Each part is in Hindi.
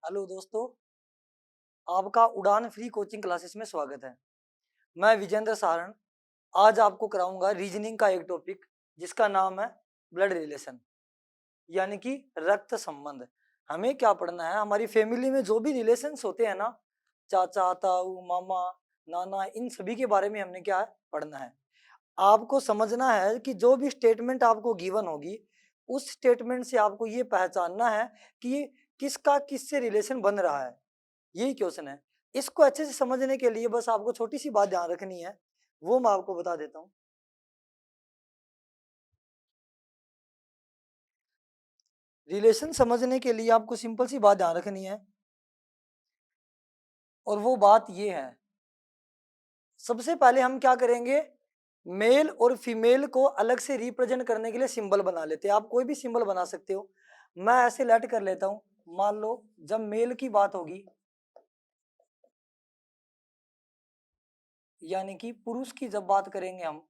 हेलो दोस्तों, आपका उड़ान फ्री कोचिंग क्लासेस में स्वागत है। मैं विजेंद्र सारण आज आपको कराऊंगा रीजनिंग का एक टॉपिक जिसका नाम है ब्लड रिलेशन, यानी कि रक्त संबंध। हमें क्या पढ़ना है, हमारी फैमिली में जो भी रिलेशंस होते हैं ना, चाचा ताऊ मामा नाना, इन सभी के बारे में हमने क्या है पढ़ना है। आपको समझना है कि जो भी स्टेटमेंट आपको गिवन होगी उस स्टेटमेंट से आपको ये पहचानना है कि किसका किससे रिलेशन बन रहा है। यही क्वेश्चन है। इसको अच्छे से समझने के लिए बस आपको छोटी सी बात ध्यान रखनी है, वो मैं आपको बता देता हूँ। रिलेशन समझने के लिए आपको सिंपल सी बात ध्यान रखनी है, और वो बात ये है। सबसे पहले हम क्या करेंगे, मेल और फीमेल को अलग से रिप्रेजेंट करने के लिए सिंबल बना लेते हैं। आप कोई भी सिंबल बना सकते हो। मैं ऐसे लेट कर लेता हूं। मान लो जब मेल की बात होगी, यानी कि पुरुष की जब बात करेंगे हम,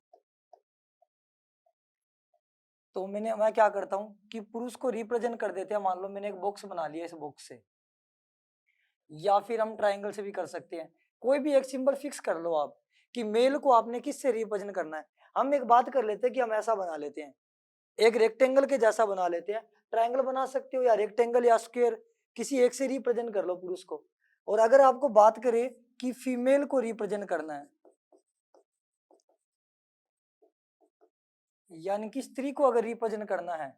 तो मैं क्या करता हूं कि पुरुष को रिप्रेजेंट कर देते हैं। मान लो मैंने एक बॉक्स बना लिया, इस बॉक्स से, या फिर हम ट्रायंगल से भी कर सकते हैं। कोई भी एक सिंबल फिक्स कर लो आप कि मेल को आपने किससे रिप्रेजेंट करना है। हम एक बात कर लेते हैं कि हम ऐसा बना लेते हैं, एक रेक्टेंगल के जैसा बना लेते हैं। ट्रायंगल बना सकते हो या रेक्टेंगल या स्क्वायर, किसी एक से रिप्रेजेंट कर लो पुरुष को। और अगर आपको बात करें कि फीमेल को रिप्रेजेंट करना है, यानी कि स्त्री को अगर रिप्रेजेंट करना है,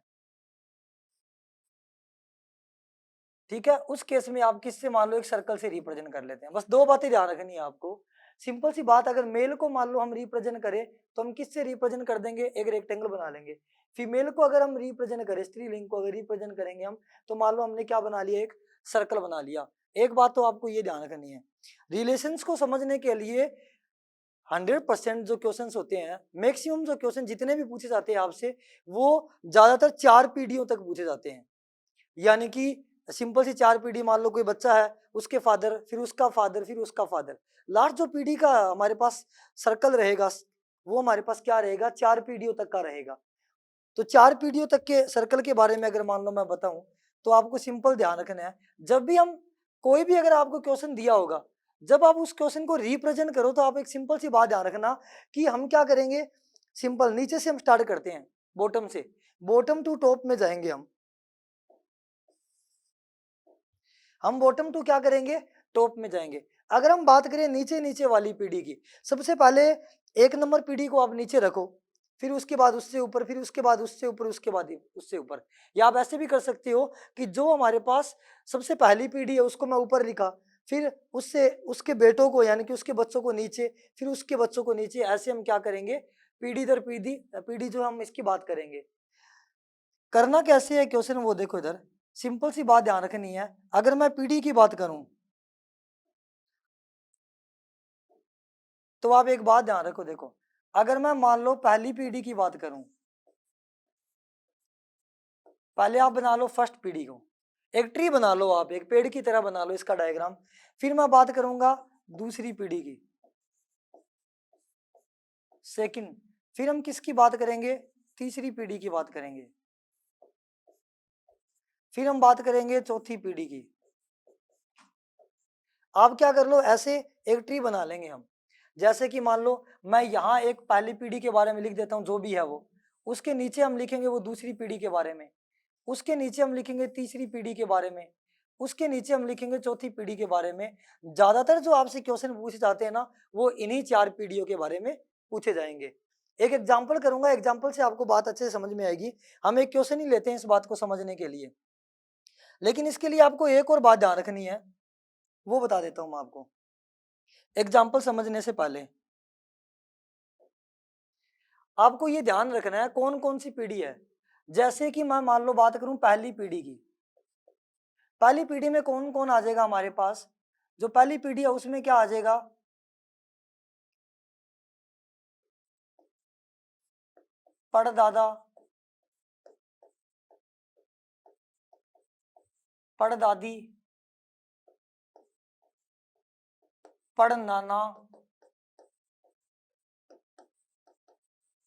ठीक है, उस केस में आप किससे, मान लो एक सर्कल से रिप्रेजेंट कर लेते हैं। बस दो बातें ध्यान रखनी है आपको, सिंपल सी बात। अगर मेल को मान लो हम रिप्रेजेंट करें तो हम किससे रिप्रेजेंट कर देंगे, एक रेक्टेंगल बना लेंगे। फीमेल को अगर हम रिप्रेजेंट करें, स्त्रीलिंग को अगर रिप्रेजेंट करेंगे हम, तो मान लो हमने क्या बना लिया, एक सर्कल बना लिया। एक बात तो आपको ये ध्यान रखनी है, रिलेशंस को समझने के लिए 100% जो क्वेश्चन होते हैं, मैक्सिमम जो क्वेश्चन जितने भी पूछे जाते हैं आपसे, वो ज्यादातर 4 पीढ़ियों तक पूछे जाते हैं। यानी कि सिंपल सी 4 पीढ़ी, मान लो कोई बच्चा है, उसके फादर, फिर उसका फादर, फिर उसका फादर, लास्ट जो पीढ़ी का हमारे पास सर्कल रहेगा, वो हमारे पास क्या रहेगा, 4 पीढ़ियों तक का रहेगा। तो 4 पीढ़ियों तक के सर्कल के बारे में अगर मान लो मैं बताऊं, तो आपको सिंपल ध्यान रखना है, जब भी हम कोई भी अगर आपको क्वेश्चन दिया होगा, जब आप उस क्वेश्चन को रिप्रेजेंट करो, तो आप एक सिंपल सी बात ध्यान रखना कि हम क्या करेंगे। सिंपल नीचे से हम स्टार्ट करते हैं, बॉटम से, बॉटम टू टॉप में जाएंगे हम बॉटम टू क्या करेंगे, टॉप में जाएंगे। अगर हम बात करें नीचे नीचे वाली पीढ़ी की, सबसे पहले 1 नंबर पीढ़ी को आप नीचे रखो, फिर उसके बाद उससे ऊपर, फिर उसके बाद उससे ऊपर, उसके बाद उससे ऊपर। या आप ऐसे भी कर सकते हो कि जो हमारे पास सबसे पहली पीढ़ी है उसको मैं ऊपर लिखा, फिर उससे उसके बेटों को, यानी कि उसके बच्चों को नीचे, फिर उसके बच्चों को नीचे। ऐसे हम क्या करेंगे, पीढ़ी दर पीढ़ी पीढ़ी जो हम इसकी बात करेंगे। करना कैसे है क्वेश्चन, वो देखो इधर, सिंपल सी बात ध्यान रखनी है। अगर मैं पीढ़ी की बात करूं, तो आप एक बात ध्यान रखो, देखो, अगर मैं मान लो पहली पीढ़ी की बात करूं, पहले आप बना लो फर्स्ट पीढ़ी को, एक ट्री बना लो, आप एक पेड़ की तरह बना लो इसका डायग्राम। फिर मैं बात करूंगा दूसरी पीढ़ी की, सेकंड। फिर हम किसकी बात करेंगे, तीसरी पीढ़ी की बात करेंगे। फिर हम बात करेंगे चौथी पीढ़ी की। आप क्या कर लो, ऐसे एक ट्री बना लेंगे हम। जैसे कि मान लो मैं यहाँ एक पहली पीढ़ी के बारे में लिख देता हूँ, जो भी है वो, उसके नीचे हम लिखेंगे वो दूसरी पीढ़ी के बारे में, उसके नीचे हम लिखेंगे तीसरी पीढ़ी के बारे में, उसके नीचे हम लिखेंगे चौथी पीढ़ी के बारे में। ज्यादातर जो आपसे क्वेश्चन पूछे जाते हैं ना, वो इन्हीं 4 पीढ़ियों के बारे में पूछे जाएंगे। एक एग्जाम्पल करूंगा, एग्जाम्पल से आपको बात अच्छे से समझ में आएगी। हम एक क्वेश्चन ही लेते हैं इस बात को समझने के लिए, लेकिन इसके लिए आपको एक और बात ध्यान रखनी है, वो बता देता हूं मैं आपको एग्जाम्पल समझने से पहले। आपको ये ध्यान रखना है कौन कौन सी पीढ़ी है। जैसे कि मैं मान लो बात करूं पहली पीढ़ी की, पहली पीढ़ी में कौन कौन आ जाएगा हमारे पास, जो पहली पीढ़ी है उसमें क्या आ जाएगा, परदादा, परदादी, परनाना,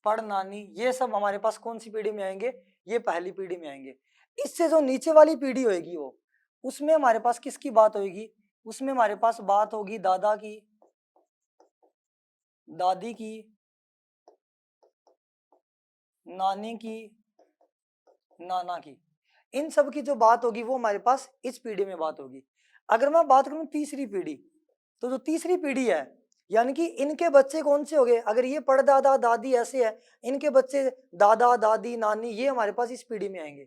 परनानी, ये सब हमारे पास कौन सी पीढ़ी में आएंगे, ये पहली पीढ़ी में आएंगे। इससे जो नीचे वाली पीढ़ी होगी, वो उसमें हमारे पास किसकी बात होगी, उसमें हमारे पास बात होगी दादा की, दादी की, नानी की, नाना की। इन सब की जो बात होगी वो हमारे पास इस पीढ़ी में बात होगी। अगर मैं बात करूं तीसरी पीढ़ी, तो जो तीसरी पीढ़ी है यानी कि इनके बच्चे कौन से हो गए, अगर ये परदादा दादी ऐसे है, इनके बच्चे दादा दादी नानी, ये हमारे पास इस पीढ़ी में आएंगे।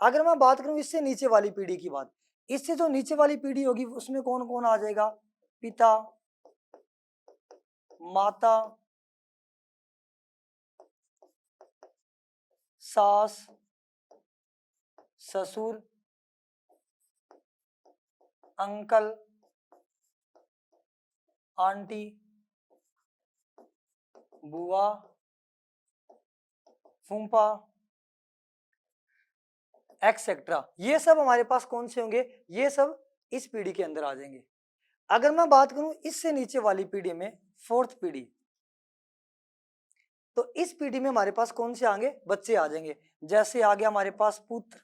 अगर मैं बात करूं इससे नीचे वाली पीढ़ी की बात, इससे जो नीचे वाली पीढ़ी होगी उसमें कौन कौन आ जाएगा, पिता, माता, सास, ससुर, अंकल, आंटी, बुआ, फूफा, एक्सेट्रा। ये सब हमारे पास कौन से होंगे, ये सब इस पीढ़ी के अंदर आ जाएंगे। अगर मैं बात करूं इससे नीचे वाली पीढ़ी में, फोर्थ पीढ़ी, तो इस पीढ़ी में हमारे पास कौन से आएंगे, बच्चे आ जाएंगे। जैसे आ गया हमारे पास पुत्र,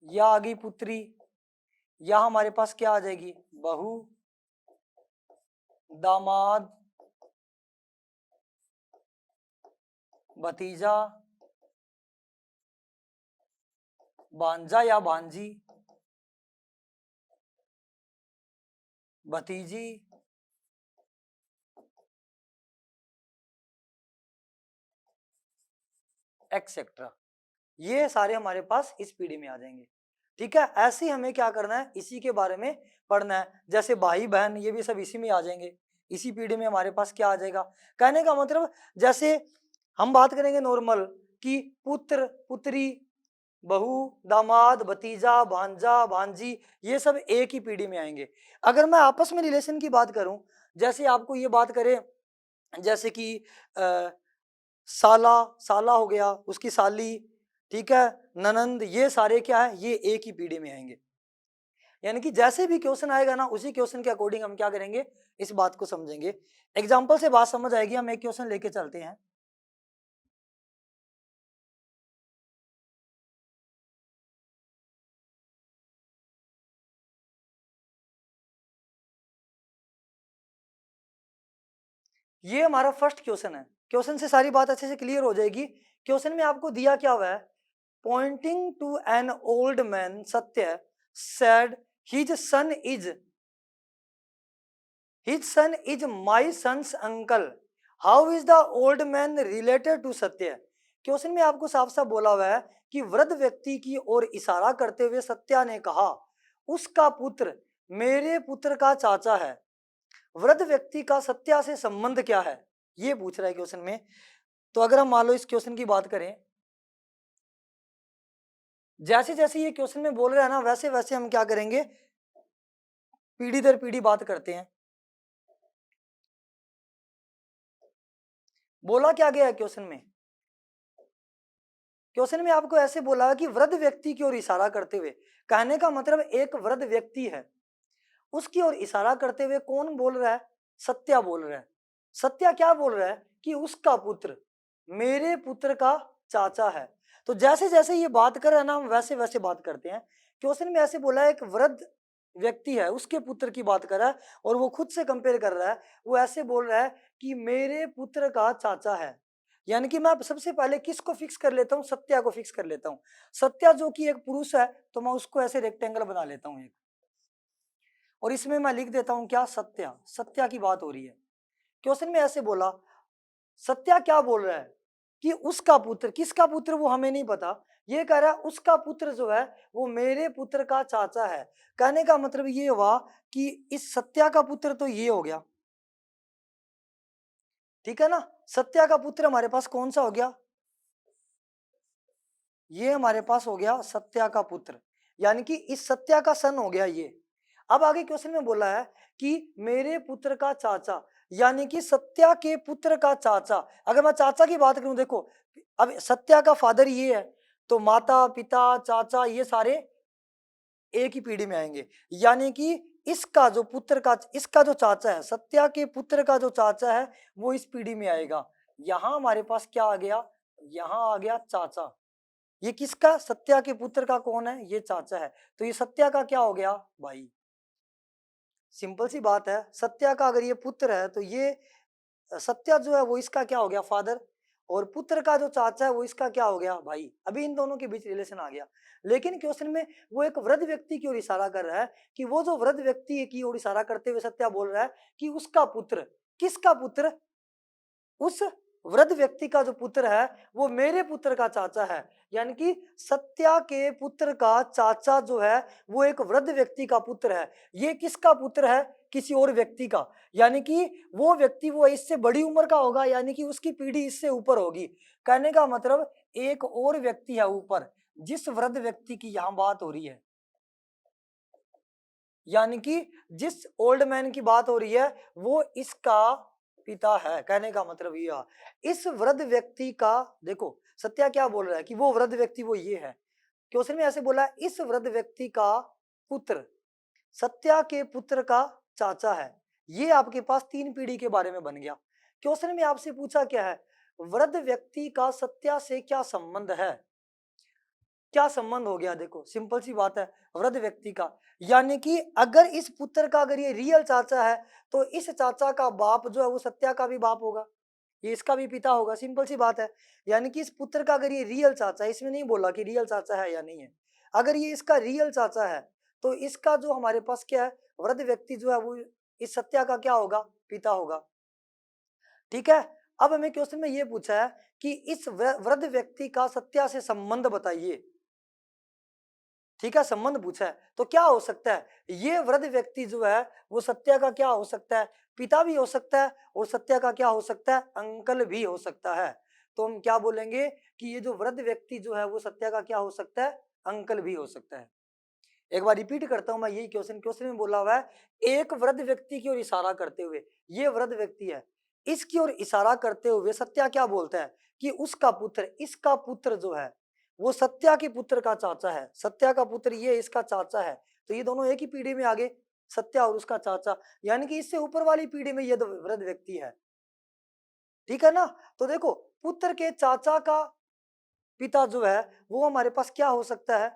या आ गई पुत्री, या हमारे पास क्या आ जाएगी, बहू, दामाद, भतीजा, भांजा या भांजी, भतीजी, एक्सेट्रा। ये सारे हमारे पास इस पीढ़ी में आ जाएंगे। ठीक है, ऐसे ही हमें क्या करना है, इसी के बारे में पढ़ना है। जैसे भाई बहन, ये भी सब इसी में आ जाएंगे, इसी पीढ़ी में हमारे पास क्या आ जाएगा। कहने का मतलब जैसे हम बात करेंगे नॉर्मल कि पुत्र पुत्री, बहू, दामाद, भतीजा, भांजा, भांजी, ये सब एक ही पीढ़ी में आएंगे। अगर मैं आपस में रिलेशन की बात करूं, जैसे आपको ये बात करें, जैसे कि साला, साला हो गया, उसकी साली, ठीक है, ननंद, ये सारे क्या है, ये एक ही पीढ़ी में आएंगे। यानी कि जैसे भी क्वेश्चन आएगा ना, उसी क्वेश्चन के अकॉर्डिंग हम क्या करेंगे, इस बात को समझेंगे। एग्जाम्पल से बात समझ आएगी। हम एक क्वेश्चन लेके चलते हैं। ये हमारा फर्स्ट क्वेश्चन है। क्वेश्चन से सारी बात अच्छे से क्लियर हो जाएगी। क्वेश्चन में आपको दिया क्या हुआ है, pointing to an old man Satya said his son is my son's uncle, how is the old man related to Satya. Question में आपको साफ साफ बोला हुआ है कि वृद्ध व्यक्ति की ओर इशारा करते हुए सत्या ने कहा, उसका पुत्र मेरे पुत्र का चाचा है। वृद्ध व्यक्ति का सत्या से संबंध क्या है, ये पूछ रहा है क्वेश्चन में। तो अगर हम मान लो इस क्वेश्चन की बात करें, जैसे जैसे ये क्वेश्चन में बोल रहा है ना, वैसे वैसे हम क्या करेंगे, पीढ़ी दर पीढ़ी बात करते हैं। बोला क्या गया है क्वेश्चन में, क्वेश्चन में आपको ऐसे बोला है कि वृद्ध व्यक्ति की ओर इशारा करते हुए, कहने का मतलब एक वृद्ध व्यक्ति है, उसकी ओर इशारा करते हुए कौन बोल रहा है, सत्या बोल रहा है। सत्या क्या बोल रहा है कि उसका पुत्र मेरे पुत्र का चाचा है। तो जैसे जैसे ये बात कर रहा है ना, हम वैसे वैसे बात करते हैं। क्वेश्चन में ऐसे बोला है एक वृद्ध व्यक्ति है, उसके पुत्र की बात कर रहा है, और वो खुद से कंपेयर कर रहा है। वो ऐसे बोल रहा है कि मेरे पुत्र का चाचा है। यानी कि मैं सबसे पहले किसको फिक्स कर लेता हूँ, सत्या को फिक्स कर लेता हूँ। सत्या जो कि एक पुरुष है, तो मैं उसको ऐसे रेक्टेंगल बना लेता हूँ एक, और इसमें मैं लिख देता हूँ क्या, सत्या। सत्या की बात हो रही है। क्वेश्चन में ऐसे बोला, सत्या क्या बोल रहा है कि उसका पुत्र, किसका पुत्र वो हमें नहीं पता, ये कह रहा है उसका पुत्र जो है वो मेरे पुत्र का चाचा है। कहने का मतलब ये हुआ कि इस सत्या का पुत्र तो ये हो गया, ठीक है ना। सत्या का पुत्र हमारे पास कौन सा हो गया, ये हमारे पास हो गया सत्या का पुत्र, यानी कि इस सत्या का सन हो गया ये। अब आगे क्वेश्चन में बोला है कि मेरे पुत्र का चाचा, यानी कि सत्या के पुत्र का चाचा। अगर मैं चाचा की बात करूं, देखो अब सत्या का फादर ये है, तो माता पिता चाचा ये सारे एक ही पीढ़ी में आएंगे। यानी कि इसका जो पुत्र का, इसका जो चाचा है, सत्या के पुत्र का जो चाचा है, वो इस पीढ़ी में आएगा। यहां हमारे पास क्या आ गया, यहां आ गया चाचा। ये किसका, सत्या के पुत्र का कौन है, ये चाचा है, तो ये सत्या का क्या हो गया, भाई। सिंपल सी बात है, सत्या का अगर ये पुत्र है तो ये सत्या जो है वो इसका क्या हो गया, फादर, और पुत्र का जो चाचा है वो इसका क्या हो गया, भाई। अभी इन दोनों के बीच रिलेशन आ गया। लेकिन क्वेश्चन में वो एक वृद्ध व्यक्ति की ओर इशारा कर रहा है, कि वो जो वृद्ध व्यक्ति की ओर इशारा करते हुए सत्या बोल रहा है कि उसका पुत्र, किसका पुत्र, उस वृद्ध व्यक्ति का जो पुत्र है वो मेरे पुत्र का चाचा है। यानी कि सत्या के पुत्र का चाचा जो है वो एक वृद्ध व्यक्ति का पुत्र है। ये किसका पुत्र है, किसी और व्यक्ति का। यानी कि वो व्यक्ति वो इससे बड़ी उम्र का होगा, यानी कि उसकी पीढ़ी इससे ऊपर होगी। कहने का मतलब एक और व्यक्ति है ऊपर, जिस वृद्ध व्यक्ति की यहां बात हो रही है, यानी कि जिस ओल्ड मैन की बात हो रही है वो इसका पिता है। कहने का मतलब यह, इस वृद्ध व्यक्ति का, देखो सत्या क्या बोल रहा है कि वो वृद्ध व्यक्ति वो ये है। क्वेश्चन में ऐसे बोला है, इस वृद्ध व्यक्ति का पुत्र सत्या के पुत्र का चाचा है। ये आपके पास तीन पीढ़ी के बारे में बन गया। क्वेश्चन में आपसे पूछा क्या है, वृद्ध व्यक्ति का सत्या से क्या संबंध है, क्या संबंध हो गया। देखो सिंपल सी बात है, वृद्ध व्यक्ति का, यानी कि अगर इस पुत्र का अगर ये रियल चाचा है तो इस चाचा का बाप जो है वो सत्या का भी बाप होगा, ये इसका भी पिता होगा। सिंपल सी बात है। यानी कि इस पुत्र का अगर ये रियल चाचा है, इसमें नहीं बोला कि रियल चाचा है या नहीं है, अगर ये इसका रियल चाचा है तो इसका जो हमारे पास क्या है, वृद्ध व्यक्ति जो है वो इस सत्या का क्या होगा, पिता होगा। ठीक है। अब हमें क्वेश्चन में ये पूछा है कि इस वृद्ध व्यक्ति का सत्या से संबंध बताइए। ठीक है, संबंध पूछा है तो क्या हो सकता है, ये वृद्ध व्यक्ति जो है वो सत्या का क्या हो सकता है, पिता भी हो सकता है, और सत्या का क्या हो सकता है, अंकल भी हो सकता है। तो हम क्या बोलेंगे कि ये जो वृद्ध व्यक्ति जो है वो सत्या का क्या हो सकता है, अंकल भी हो सकता है। एक बार रिपीट करता हूं मैं, यही क्वेश्चन में बोला हुआ है, एक वृद्ध व्यक्ति की ओर इशारा करते हुए, ये वृद्ध व्यक्ति है, इसकी ओर इशारा करते हुए सत्या क्या बोलता है कि उसका पुत्र, इसका पुत्र जो है वो सत्या के पुत्र का चाचा है। सत्या का पुत्र ये इसका चाचा है, तो ये दोनों एक ही पीढ़ी में आगे, सत्या और उसका चाचा, यानी कि इससे ऊपर वाली पीढ़ी में ये दो वृद्ध व्यक्ति है। ठीक है ना। तो देखो, पुत्र के चाचा का पिता जो है वो हमारे पास क्या हो सकता है,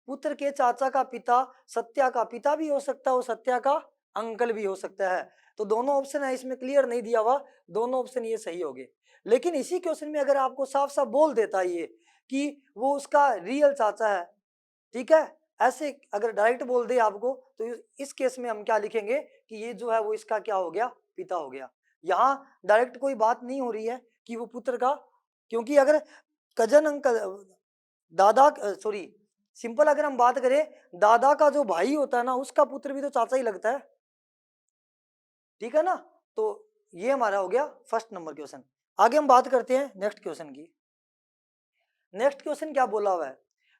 पुत्र के चाचा का पिता सत्या का पिता भी हो सकता है और सत्या का अंकल भी हो सकता है। तो दोनों ऑप्शन है, इसमें क्लियर नहीं दिया हुआ, दोनों ऑप्शन ये सही हो गए। लेकिन इसी क्वेश्चन में अगर आपको साफ साफ बोल देता ये कि वो उसका रियल चाचा है, ठीक है, ऐसे अगर डायरेक्ट बोल दे आपको, तो इस केस में हम क्या लिखेंगे कि ये जो है वो इसका क्या हो गया, पिता हो गया। यहाँ डायरेक्ट कोई बात नहीं हो रही है कि वो पुत्र का, क्योंकि अगर कजन अंकल, दादा, सॉरी, सिंपल अगर हम बात करें, दादा का जो भाई होता है ना उसका पुत्र भी तो चाचा ही लगता है। ठीक है ना। तो ये हमारा हो गया फर्स्ट नंबर क्वेश्चन। आगे हम बात करते हैं नेक्स्ट क्वेश्चन की। नेक्स्ट क्वेश्चन क्या बोला हुआ है,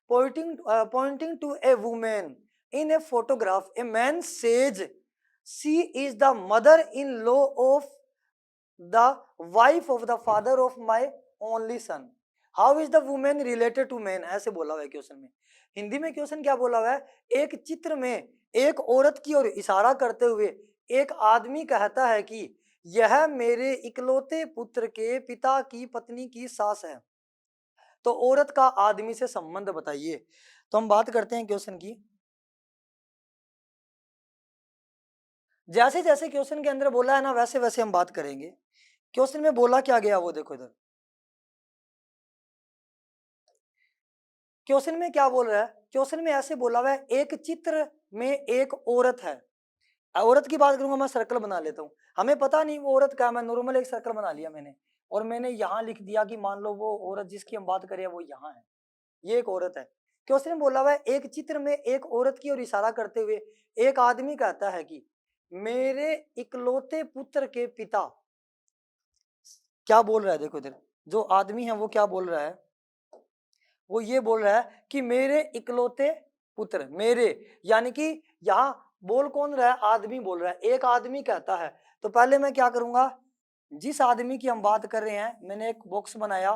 pointing to a women in a photograph, a man says she is the mother in law of the wife of the father of my only son, how is the women related to man, ऐसे बोला हुआ है क्वेश्चन में। हिंदी में क्वेश्चन क्या बोला हुआ है, एक चित्र में एक औरत की ओर इशारा करते हुए एक आदमी कहता है कि यह मेरे इकलौते पुत्र के पिता की पत्नी की सास है, तो औरत का आदमी से संबंध बताइए। तो हम बात करते हैं क्वेश्चन की। जैसे जैसे क्वेश्चन के अंदर बोला है ना वैसे वैसे हम बात करेंगे। क्वेश्चन में बोला क्या गया वो देखो इधर, क्वेश्चन में क्या बोल रहा है, क्वेश्चन में ऐसे बोला हुआ है, एक चित्र में एक औरत है। औरत की बात करूंगा, मैं सर्कल बना लेता हूँ, हमें पता नहीं वो औरत क्या है, मैं नॉर्मल एक सर्कल बना लिया मैंने, और मैंने यहाँ लिख दिया कि मान लो वो औरत जिसकी हम बात करें वो यहाँ है, ये एक औरत है। क्वेश्चन में बोला हुआ है, एक चित्र में एक औरत की ओर इशारा करते हुए एक आदमी कहता है कि मेरे इकलौते पुत्र के पिता, क्या बोल रहा है देखो इधर, जो आदमी है वो क्या बोल रहा है, वो ये बोल रहा है कि मेरे इकलौते पुत्र, मेरे, यानी कि यहाँ बोल कौन रहा है, आदमी बोल रहा है, एक आदमी कहता है। तो पहले मैं क्या करूंगा, जिस आदमी की हम बात कर रहे हैं, मैंने एक बॉक्स बनाया,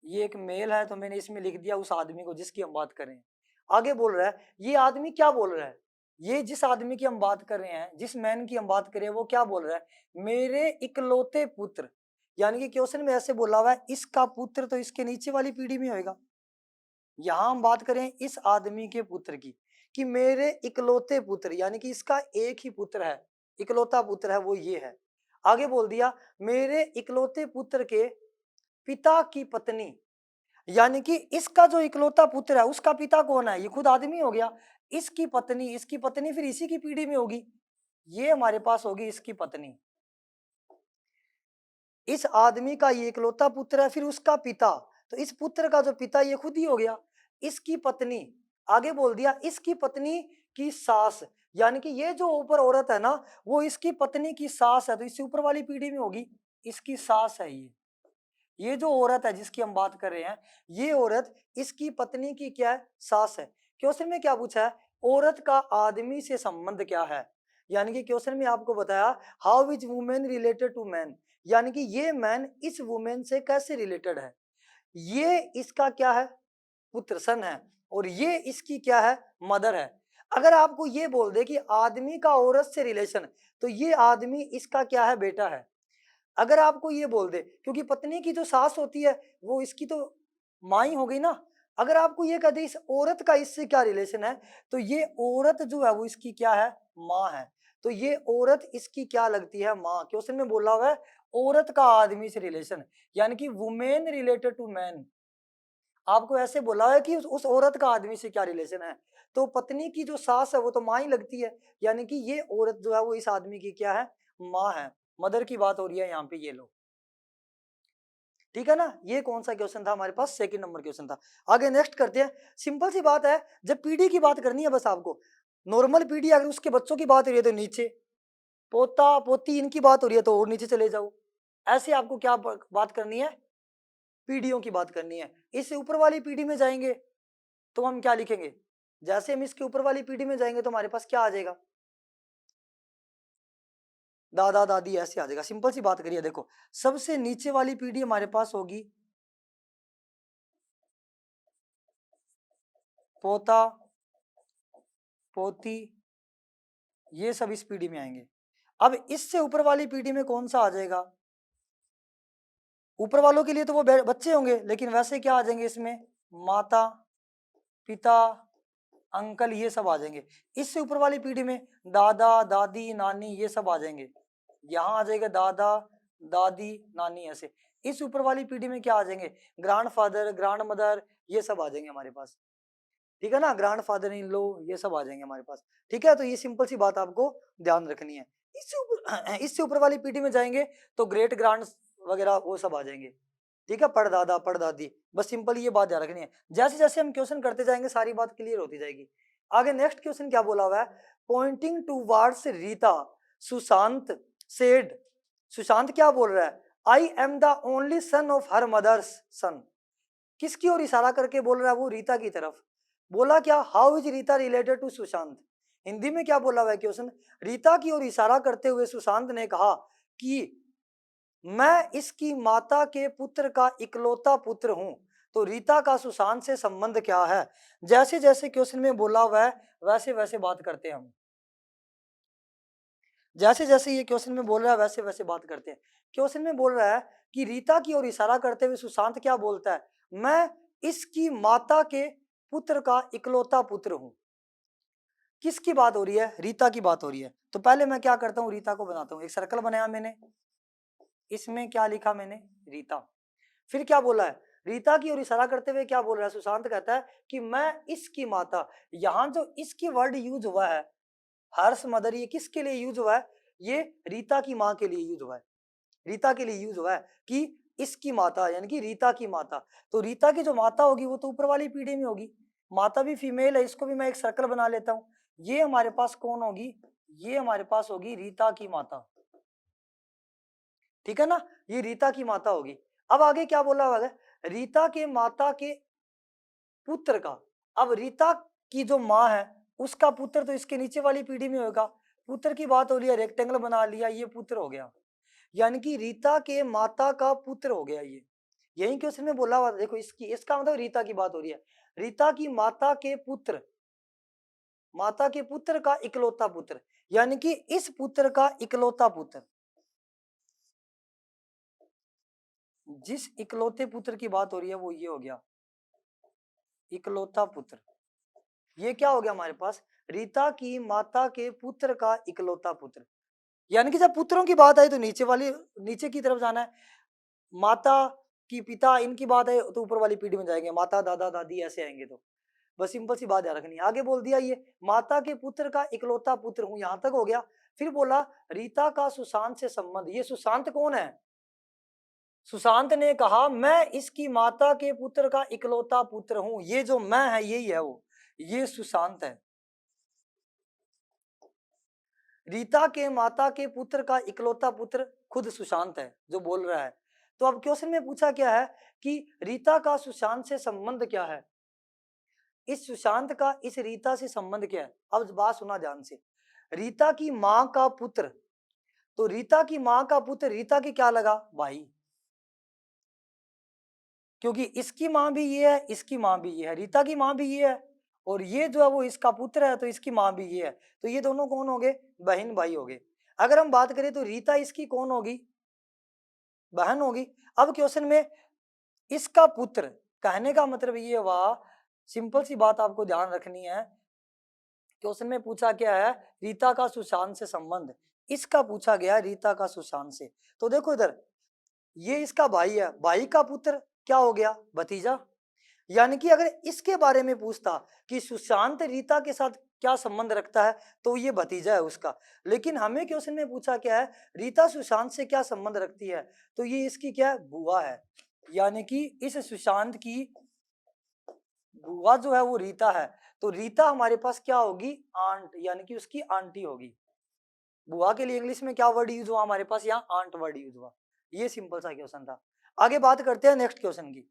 ये एक मेल है तो मैंने इसमें लिख दिया उस आदमी को जिसकी हम बात कर रहे हैं। आगे बोल रहा है, ये आदमी क्या बोल रहा है, ये जिस आदमी की हम बात कर रहे हैं, जिस मैन की हम बात कर रहे हैं, वो क्या बोल रहा है, मेरे इकलौते पुत्र, यानी कि क्वेश्चन में ऐसे बोला हुआ है इसका पुत्र तो इसके नीचे वाली पीढ़ी में होगा। यहां हम बात करें इस आदमी के पुत्र की, कि मेरे इकलौते पुत्र, यानी कि इसका एक ही पुत्र है, इकलौता पुत्र है वो ये है। आगे बोल दिया मेरे इकलौते पुत्र के पिता की पत्नी, यानी कि इसका जो इकलौता पुत्र है उसका पिता कौन है, ये खुद आदमी हो गया। इसकी पत्नी फिर इसी की पीढ़ी में होगी, ये हमारे पास होगी इसकी पत्नी। इस आदमी का ये इकलौता पुत्र है, फिर उसका पिता, तो इस पुत्र का जो पिता ये खुद ही हो गया। इसकी पत्नी, आगे बोल दिया इसकी पत्नी की सास, यानी कि ये जो ऊपर औरत है ना वो इसकी पत्नी की सास है, तो इससे ऊपर वाली पीढ़ी में होगी, इसकी सास है ये जो औरत है जिसकी हम बात कर रहे हैं, ये औरत इसकी पत्नी की क्या है, सास है। क्वेश्चन में क्या पूछा है, औरत का आदमी से संबंध क्या है, यानी कि क्वेश्चन में आपको बताया how is women related to man, यानी कि ये मैन इस वुमेन से कैसे रिलेटेड है। ये इसका क्या है, पुत्र सन है, और ये इसकी क्या है, मदर है। अगर आपको ये बोल दे कि आदमी का औरत से रिलेशन, तो ये आदमी इसका क्या है, बेटा है। अगर आपको ये बोल दे, क्योंकि पत्नी की जो सास होती है वो इसकी तो माँ ही हो गई ना। अगर आपको ये कह दे इस औरत का इससे क्या रिलेशन है, तो ये औरत जो है वो इसकी क्या है, माँ है। तो ये औरत इसकी क्या लगती है, माँ। क्वेश्चन में बोला हुआ है औरत का आदमी से रिलेशन, यानी कि वुमेन रिलेटेड टू मैन। आपको ऐसे बोला है कि उस औरत का आदमी से क्या रिलेशन है, तो पत्नी की जो सास है वो तो माँ ही लगती है, यानी कि ये औरत जो है वो इस आदमी की क्या है, माँ है। मदर की बात हो रही है यहाँ पे, ये लो, ठीक है ना। ये कौन सा क्वेश्चन था हमारे पास, सेकंड नंबर क्वेश्चन था। आगे नेक्स्ट करते हैं। सिंपल सी बात है, जब पीढ़ी की बात करनी है बस आपको, नॉर्मल पीढ़ी अगर उसके बच्चों की बात हो रही है तो नीचे, पोता पोती इनकी बात हो रही है तो और नीचे चले जाओ। ऐसे आपको क्या बात करनी है, पीढ़ियों की बात करनी है। इससे ऊपर वाली पीढ़ी में जाएंगे तो हम क्या लिखेंगे, जैसे हम इसके ऊपर वाली पीढ़ी में जाएंगे तो हमारे पास क्या आ जाएगा, दादा दादी ऐसे आ जाएगा। सिंपल सी बात करिए, देखो सबसे नीचे वाली पीढ़ी हमारे पास होगी पोता पोती, ये सब इस पीढ़ी में आएंगे। अब इससे ऊपर वाली पीढ़ी में कौन सा आ जाएगा, ऊपर वालों के लिए तो वो बच्चे होंगे, लेकिन वैसे क्या आ जाएंगे इसमें, माता पिता अंकल ये सब आ जाएंगे। इससे ऊपर वाली पीढ़ी में दादा दादी नानी ये सब आ जाएंगे, यहाँ आ जाएगा दादा दादी नानी ऐसे। इस ऊपर वाली पीढ़ी में क्या आ जाएंगे, ग्रैंड फादर ग्रैंड मदर ये सब आ जाएंगे हमारे पास, ठीक है ना, ग्रैंड फादर इन लो ये सब आ जाएंगे हमारे पास। ठीक है, तो ये सिंपल सी बात आपको ध्यान रखनी है। इससे ऊपर इससे ऊपर वाली पीढ़ी में जाएंगे तो ग्रेट ग्रांड वगैरह वो सब आ जाएंगे, ठीक है, परदादा परदादी। बस सिंपल ये बात ध्यान रखनी है। जैसे जैसे हम क्वेश्चन करते जाएंगे सारी बात क्लियर होती जाएगी। आगे नेक्स्ट क्वेश्चन क्या बोला हुआ है, pointing towards Rita Sushant said, Sushant क्या बोल रहा है, I am the only son of her mother's son. किसकी ओर इशारा करके बोल रहा है, वो रीता की तरफ। बोला क्या, how is Rita related to Sushant. Hindi में क्या बोला हुआ है क्वेश्चन, रीता की ओर इशारा करते हुए सुशांत ने कहा कि मैं इसकी माता के पुत्र का इकलौता पुत्र हूं, तो रीता का सुशांत से संबंध क्या है। जैसे जैसे क्वेश्चन में बोला हुआ है वैसे वैसे बात करते हैं हम, जैसे जैसे ये क्वेश्चन में बोल रहा है वैसे वैसे बात करते हैं। क्वेश्चन में बोल रहा है कि रीता की ओर इशारा करते हुए सुशांत क्या बोलता है, मैं इसकी माता के पुत्र का इकलौता पुत्र हूं। किसकी बात हो रही है, रीता की बात हो रही है। तो पहले मैं क्या करता हूं, रीता को बनाता हूं, एक सर्कल बनाया मैंने, इसमें क्या लिखा मैंने, रीता। फिर क्या बोला है, रीता की ओर इशारा करते हुए क्या बोल रहा है, सुशांत कहता है कि मैं इसकी माता, यहां जो इसकी वर्ड यूज हुआ है हर्ष मदर, ये किसके लिए यूज हुआ है, ये रीता की माँ के लिए यूज हुआ है, रीता के लिए यूज हुआ है कि इसकी माता यानी कि रीता की माता। तो रीता की जो माता होगी वो तो ऊपर वाली पीढ़ी में होगी, माता भी फीमेल है, इसको भी मैं एक सर्कल बना लेता हूं। ये हमारे पास कौन होगी, ये हमारे पास होगी रीता की माता, ठीक है ना, ये रीता की माता होगी। अब आगे क्या बोला हुआ है, रीता के माता के पुत्र का। अब रीता की जो माँ है उसका पुत्र तो इसके नीचे वाली पीढ़ी में होगा, पुत्र की बात हो रही है, रेक्टेंगल बना लिया, ये पुत्र हो गया, यानी कि रीता के माता का पुत्र हो गया ये। यही क्वेश्चन में बोला हुआ था, देखो इसकी, इसका मतलब रीता की बात हो रही है, रीता की माता के पुत्र, माता के पुत्र का इकलौता पुत्र, यानी कि इस पुत्र का इकलौता पुत्र, जिस इकलौते पुत्र की बात हो रही है वो ये हो गया, इकलौता पुत्र। ये क्या हो गया हमारे पास, रीता की माता के पुत्र का इकलौता पुत्र। यानी कि जब पुत्रों की बात आई तो नीचे की तरफ जाना है, माता की पिता इनकी बात है तो ऊपर वाली पीढ़ी में जाएंगे, माता दादा दादी ऐसे आएंगे। तो बस सिंपल सी बात याद रखनी है। आगे बोल दिया ये माता के पुत्र का इकलौता पुत्र हूं, यहां तक हो गया। फिर बोला रीता का सुशांत से संबंध। ये सुशांत कौन है, सुशांत ने कहा मैं इसकी माता के पुत्र का इकलौता पुत्र हूं। ये जो मैं है यही है वो, ये सुशांत है। रीता के माता के पुत्र का इकलौता पुत्र खुद सुशांत है जो बोल रहा है। तो अब क्वेश्चन में पूछा क्या है कि रीता का सुशांत से संबंध क्या है, इस सुशांत का इस रीता से संबंध क्या है। अब बात सुना ध्यान से, रीता की मां का पुत्र, तो रीता की मां का पुत्र रीता की क्या लगा, भाई, क्योंकि इसकी मां भी ये है, इसकी मां भी ये है, रीता की मां भी ये है, और ये जो है वो इसका पुत्र है तो इसकी मां भी ये है। तो ये दोनों कौन हो गए, बहन भाई हो गए। अगर हम बात करें तो रीता इसकी कौन होगी, बहन होगी। अब क्वेश्चन में इसका पुत्र, कहने का मतलब ये हुआ, सिंपल सी बात आपको ध्यान रखनी है। क्वेश्चन में पूछा क्या है, रीता का सुशांत से संबंध, इसका पूछा गया रीता का सुशांत से। तो देखो इधर, ये इसका भाई है, भाई का पुत्र क्या हो गया, भतीजा। यानी कि अगर इसके बारे में पूछता कि सुशांत रीता के साथ क्या संबंध रखता है तो ये भतीजा है उसका। लेकिन हमें क्वेश्चन में पूछा क्या है, रीता सुशांत से क्या संबंध रखती है, तो ये इसकी क्या है, बुआ है। यानी कि इस सुशांत की बुआ जो है वो रीता है। तो रीता हमारे पास क्या होगी, आंट, यानी कि उसकी आंटी होगी। बुआ के लिए इंग्लिश में क्या वर्ड यूज हुआ हमारे पास, यहाँ आंट वर्ड यूज हुआ। ये सिंपल सा क्वेश्चन था। आगे बात करते हैं नेक्स्ट क्वेश्चन की।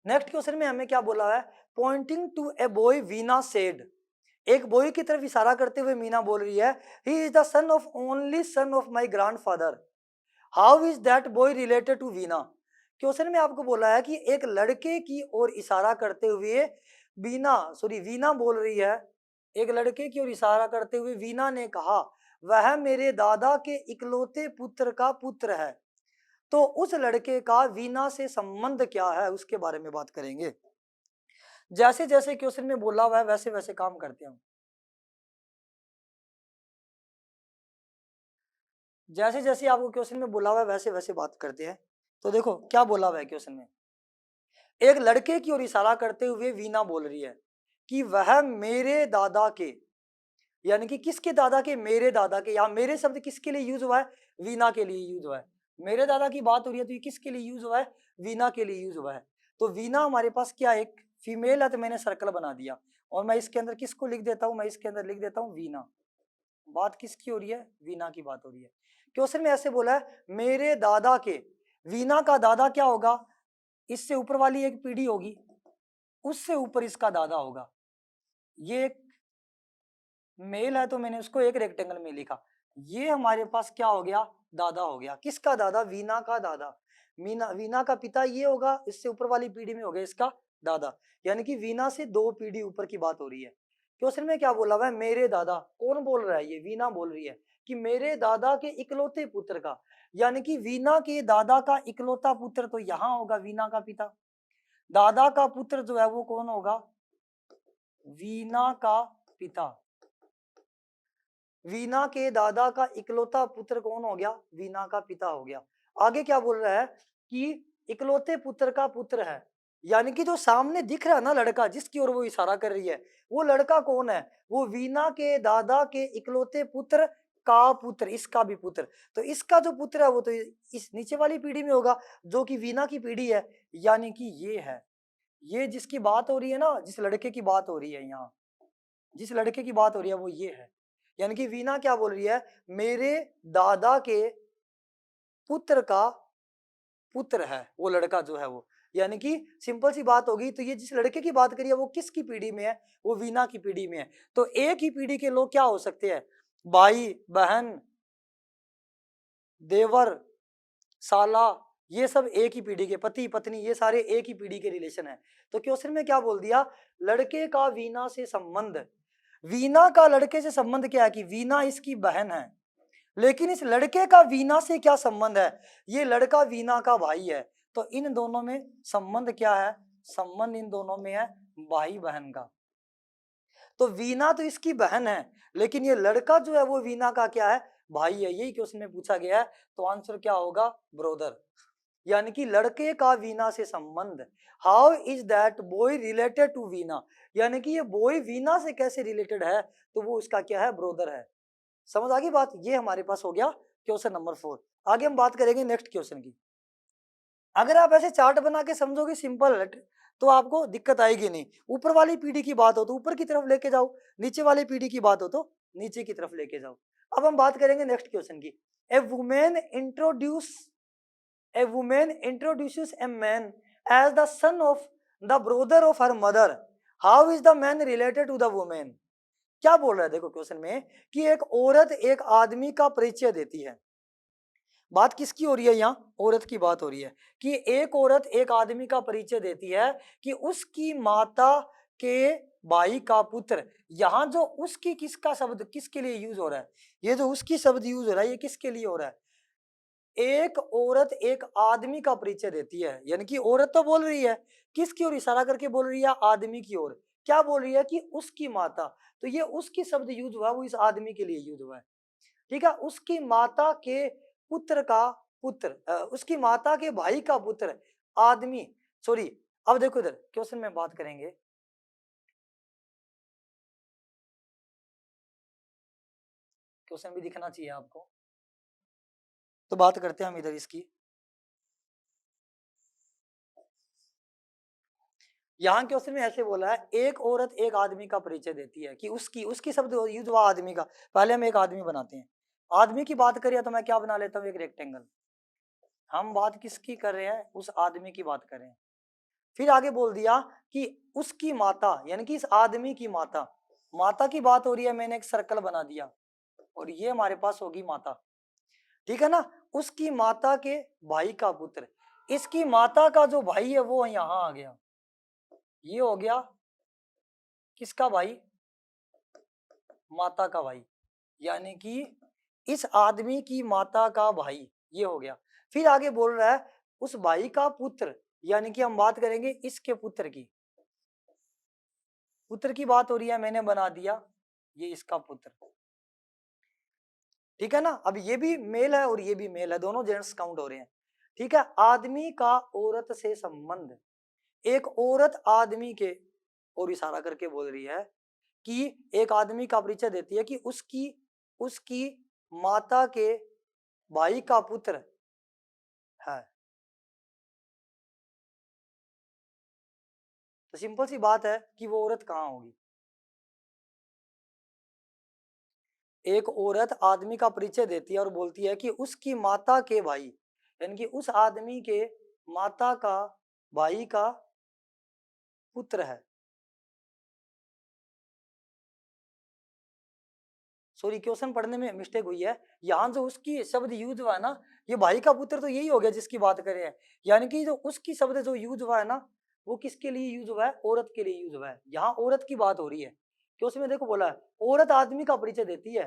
नेक्स्ट क्वेश्चन में हमें क्या बोला है, pointing to a boy Veena said, एक बॉय की तरफ इशारा करते हुए मीना बोल रही है, he is the son of only son of my grandfather, how is that boy related to Veena. Question में आपको बोला है कि एक लड़के की ओर इशारा करते हुए वीना बोल रही है, एक लड़के की ओर इशारा करते हुए वीना ने कहा वह मेरे दादा के इकलौते पुत्र का पुत्र है। तो उस लड़के का वीना से संबंध क्या है उसके बारे में बात करेंगे। जैसे जैसे क्वेश्चन में बोला हुआ है वैसे वैसे काम करते हैं। जैसे जैसे आपको क्वेश्चन में बोला हुआ है वैसे वैसे बात करते हैं। तो देखो क्या बोला हुआ है क्वेश्चन में, एक लड़के की ओर इशारा करते हुए वीना बोल रही है कि वह मेरे दादा के, यानी कि किसके दादा के, मेरे दादा के। यहाँ मेरे शब्द किसके लिए यूज हुआ है, वीना के लिए यूज हुआ है। मेरे दादा की बात हो रही है तो ये किसके लिए यूज हुआ है, वीना के लिए यूज हुआ है। तो वीना हमारे पास क्या, एक फीमेल है तो मैंने सर्कल बना दिया, और मैं इसके अंदर किसको लिख देता हूँ, मैं इसके अंदर लिख देता हूँ वीना। बात किसकी हो रही है, वीना की बात हो रही है। क्वेश्चन में ऐसे बोला है मेरे दादा के, वीना का दादा क्या होगा, इससे ऊपर वाली एक पीढ़ी होगी, उससे ऊपर इसका दादा होगा। ये एक मेल है तो मैंने उसको एक रेक्टेंगल में लिखा। ये हमारे पास क्या हो गया, दादा हो गया। किसका दादा, वीना का दादा। वीना का पिता ये होगा, इससे ऊपर वाली पीढ़ी में हो गया इसका दादा। यानी कि वीना से 2 पीढ़ी ऊपर की बात हो रही है। क्वेश्चन में क्या बोला हुआ है, मेरे दादा, कौन बोल रहा है, ये वीना बोल रही है कि मेरे दादा के इकलौते पुत्र का। यानी कि वीना के दादा का इकलौता पुत्र तो यहाँ होगा वीना का पिता। दादा का पुत्र जो है वो कौन होगा, वीना का पिता। वीना के दादा का इकलौता पुत्र कौन हो गया, वीना का पिता हो गया। आगे क्या बोल रहा है कि इकलौते पुत्र का पुत्र है। यानी कि जो सामने दिख रहा है ना लड़का, जिसकी ओर वो इशारा कर रही है, वो लड़का कौन है, वो वीना के दादा के इकलौते पुत्र का पुत्र, इसका भी पुत्र। तो इसका जो पुत्र है वो तो इस नीचे वाली पीढ़ी में होगा जो कि वीना की पीढ़ी है। यानी कि ये है, ये जिसकी बात हो रही है ना, जिस लड़के की बात हो रही है, यहाँ जिस लड़के की बात हो रही है वो ये है। यानी कि वीना क्या बोल रही है, मेरे दादा के पुत्र का पुत्र है वो लड़का जो है वो। यानी कि सिंपल सी बात होगी, तो ये जिस लड़के की बात करी है वो किसकी पीढ़ी में है, वो वीना की पीढ़ी में है। तो एक ही पीढ़ी के लोग क्या हो सकते हैं, भाई बहन देवर साला, ये सब एक ही पीढ़ी के, पति पत्नी, ये सारे एक ही पीढ़ी के रिलेशन है। तो क्वेश्चन में क्या बोल दिया, लड़के का वीना से संबंध। वीना का लड़के से संबंध क्या है कि वीना इसकी बहन है, लेकिन इस लड़के का वीना से क्या संबंध है, ये लड़का वीना का भाई है, तो इन दोनों में संबंध क्या है, संबंध इन दोनों में है भाई बहन का। तो वीना तो इसकी बहन है, लेकिन ये लड़का जो है वो वीना का क्या है, भाई है। यही क्वेश्चन में पूछा गया है, तो आंसर क्या होगा, ब्रोदर, यानी कि लड़के का वीना से संबंध। How is that boy related to Veena, यानी कि ये बॉय वीना से कैसे रिलेटेड है, तो वो उसका क्या है, ब्रोदर है। समझ आ गई बात, ये हमारे पास हो गया क्वेश्चन नंबर 4। आगे हम बात करेंगे नेक्स्ट क्वेश्चन की। अगर आप ऐसे चार्ट बना के समझोगे सिंपल, तो आपको दिक्कत आएगी नहीं। ऊपर वाली पीढ़ी की बात हो तो ऊपर की तरफ लेके जाओ, नीचे वाली पीढ़ी की बात हो तो नीचे की तरफ लेके जाओ। अब हम बात करेंगे नेक्स्ट क्वेश्चन की। A women introduce A woman introduces a man as the son of the brother of her mother. How is the man related to the woman? क्या बोल रहा है, देखो क्वेश्चन में कि एक औरत एक आदमी का परिचय देती है। बात किसकी हो रही है, यहाँ औरत की बात हो रही है कि एक औरत एक आदमी का परिचय देती है कि उसकी माता के भाई का पुत्र। यहाँ जो उसकी किसका शब्द किसके लिए यूज हो रहा है, ये जो उसकी शब्द यूज हो रहा है ये किसके लिए हो रहा है, एक औरत एक आदमी का परिचय देती है, यानी कि औरत तो बोल रही है, किसकी ओर इशारा करके बोल रही है, आदमी की ओर। क्या बोल रही है कि उसकी माता, तो ये उसकी शब्द यूज हुआ वो इस आदमी के लिए यूज हुआ है। ठीक है, उसकी माता के पुत्र का पुत्र, उसकी माता के भाई का पुत्र आदमी, सॉरी। अब देखो इधर क्वेश्चन में बात करेंगे, क्वेश्चन भी दिखना चाहिए आपको, तो बात करते हैं हम इधर इसकी। यहाँ क्वेश्चन में ऐसे बोला है, एक औरत एक आदमी का परिचय देती है कि उसकी उसकी शब्द यूज हुआ आदमी का। पहले हम एक आदमी बनाते हैं, आदमी की बात करिए तो मैं क्या बना लेता हूँ, एक रेक्टेंगल। हम बात किसकी कर रहे हैं, उस आदमी की बात कर रहे हैं। फिर आगे बोल दिया कि उसकी माता, यानी कि इस आदमी की माता, माता की बात हो रही है, मैंने एक सर्कल बना दिया और ये हमारे पास होगी माता। ठीक है ना, उसकी माता के भाई का पुत्र, इसकी माता का जो भाई है वो यहाँ आ गया, ये हो गया किसका भाई, माता का भाई, यानी कि इस आदमी की माता का भाई, ये हो गया। फिर आगे बोल रहा है उस भाई का पुत्र, यानी कि हम बात करेंगे इसके पुत्र की, पुत्र की बात हो रही है, मैंने बना दिया ये इसका पुत्र। ठीक है ना, अब ये भी मेल है और ये भी मेल है, दोनों जेंट्स काउंट हो रहे हैं। ठीक है, आदमी का औरत से संबंध, एक औरत आदमी के और इशारा करके बोल रही है कि एक आदमी का परिचय देती है कि उसकी उसकी माता के भाई का पुत्र है। तो सिंपल सी बात है कि वो औरत कहाँ होगी, एक औरत आदमी का परिचय देती है और बोलती है कि उसकी माता के भाई, यानी कि उस आदमी के माता का भाई का पुत्र है। सॉरी, क्वेश्चन पढ़ने में मिस्टेक हुई है, यहाँ जो उसकी शब्द यूज हुआ है ना, ये भाई का पुत्र तो यही हो गया जिसकी बात कर रहे हैं, यानी कि जो उसकी शब्द जो यूज हुआ है ना, वो किसके लिए यूज हुआ है, औरत के लिए यूज हुआ है। यहाँ औरत की बात हो रही है, क्वेश्चन में देखो बोला है औरत आदमी का परिचय देती है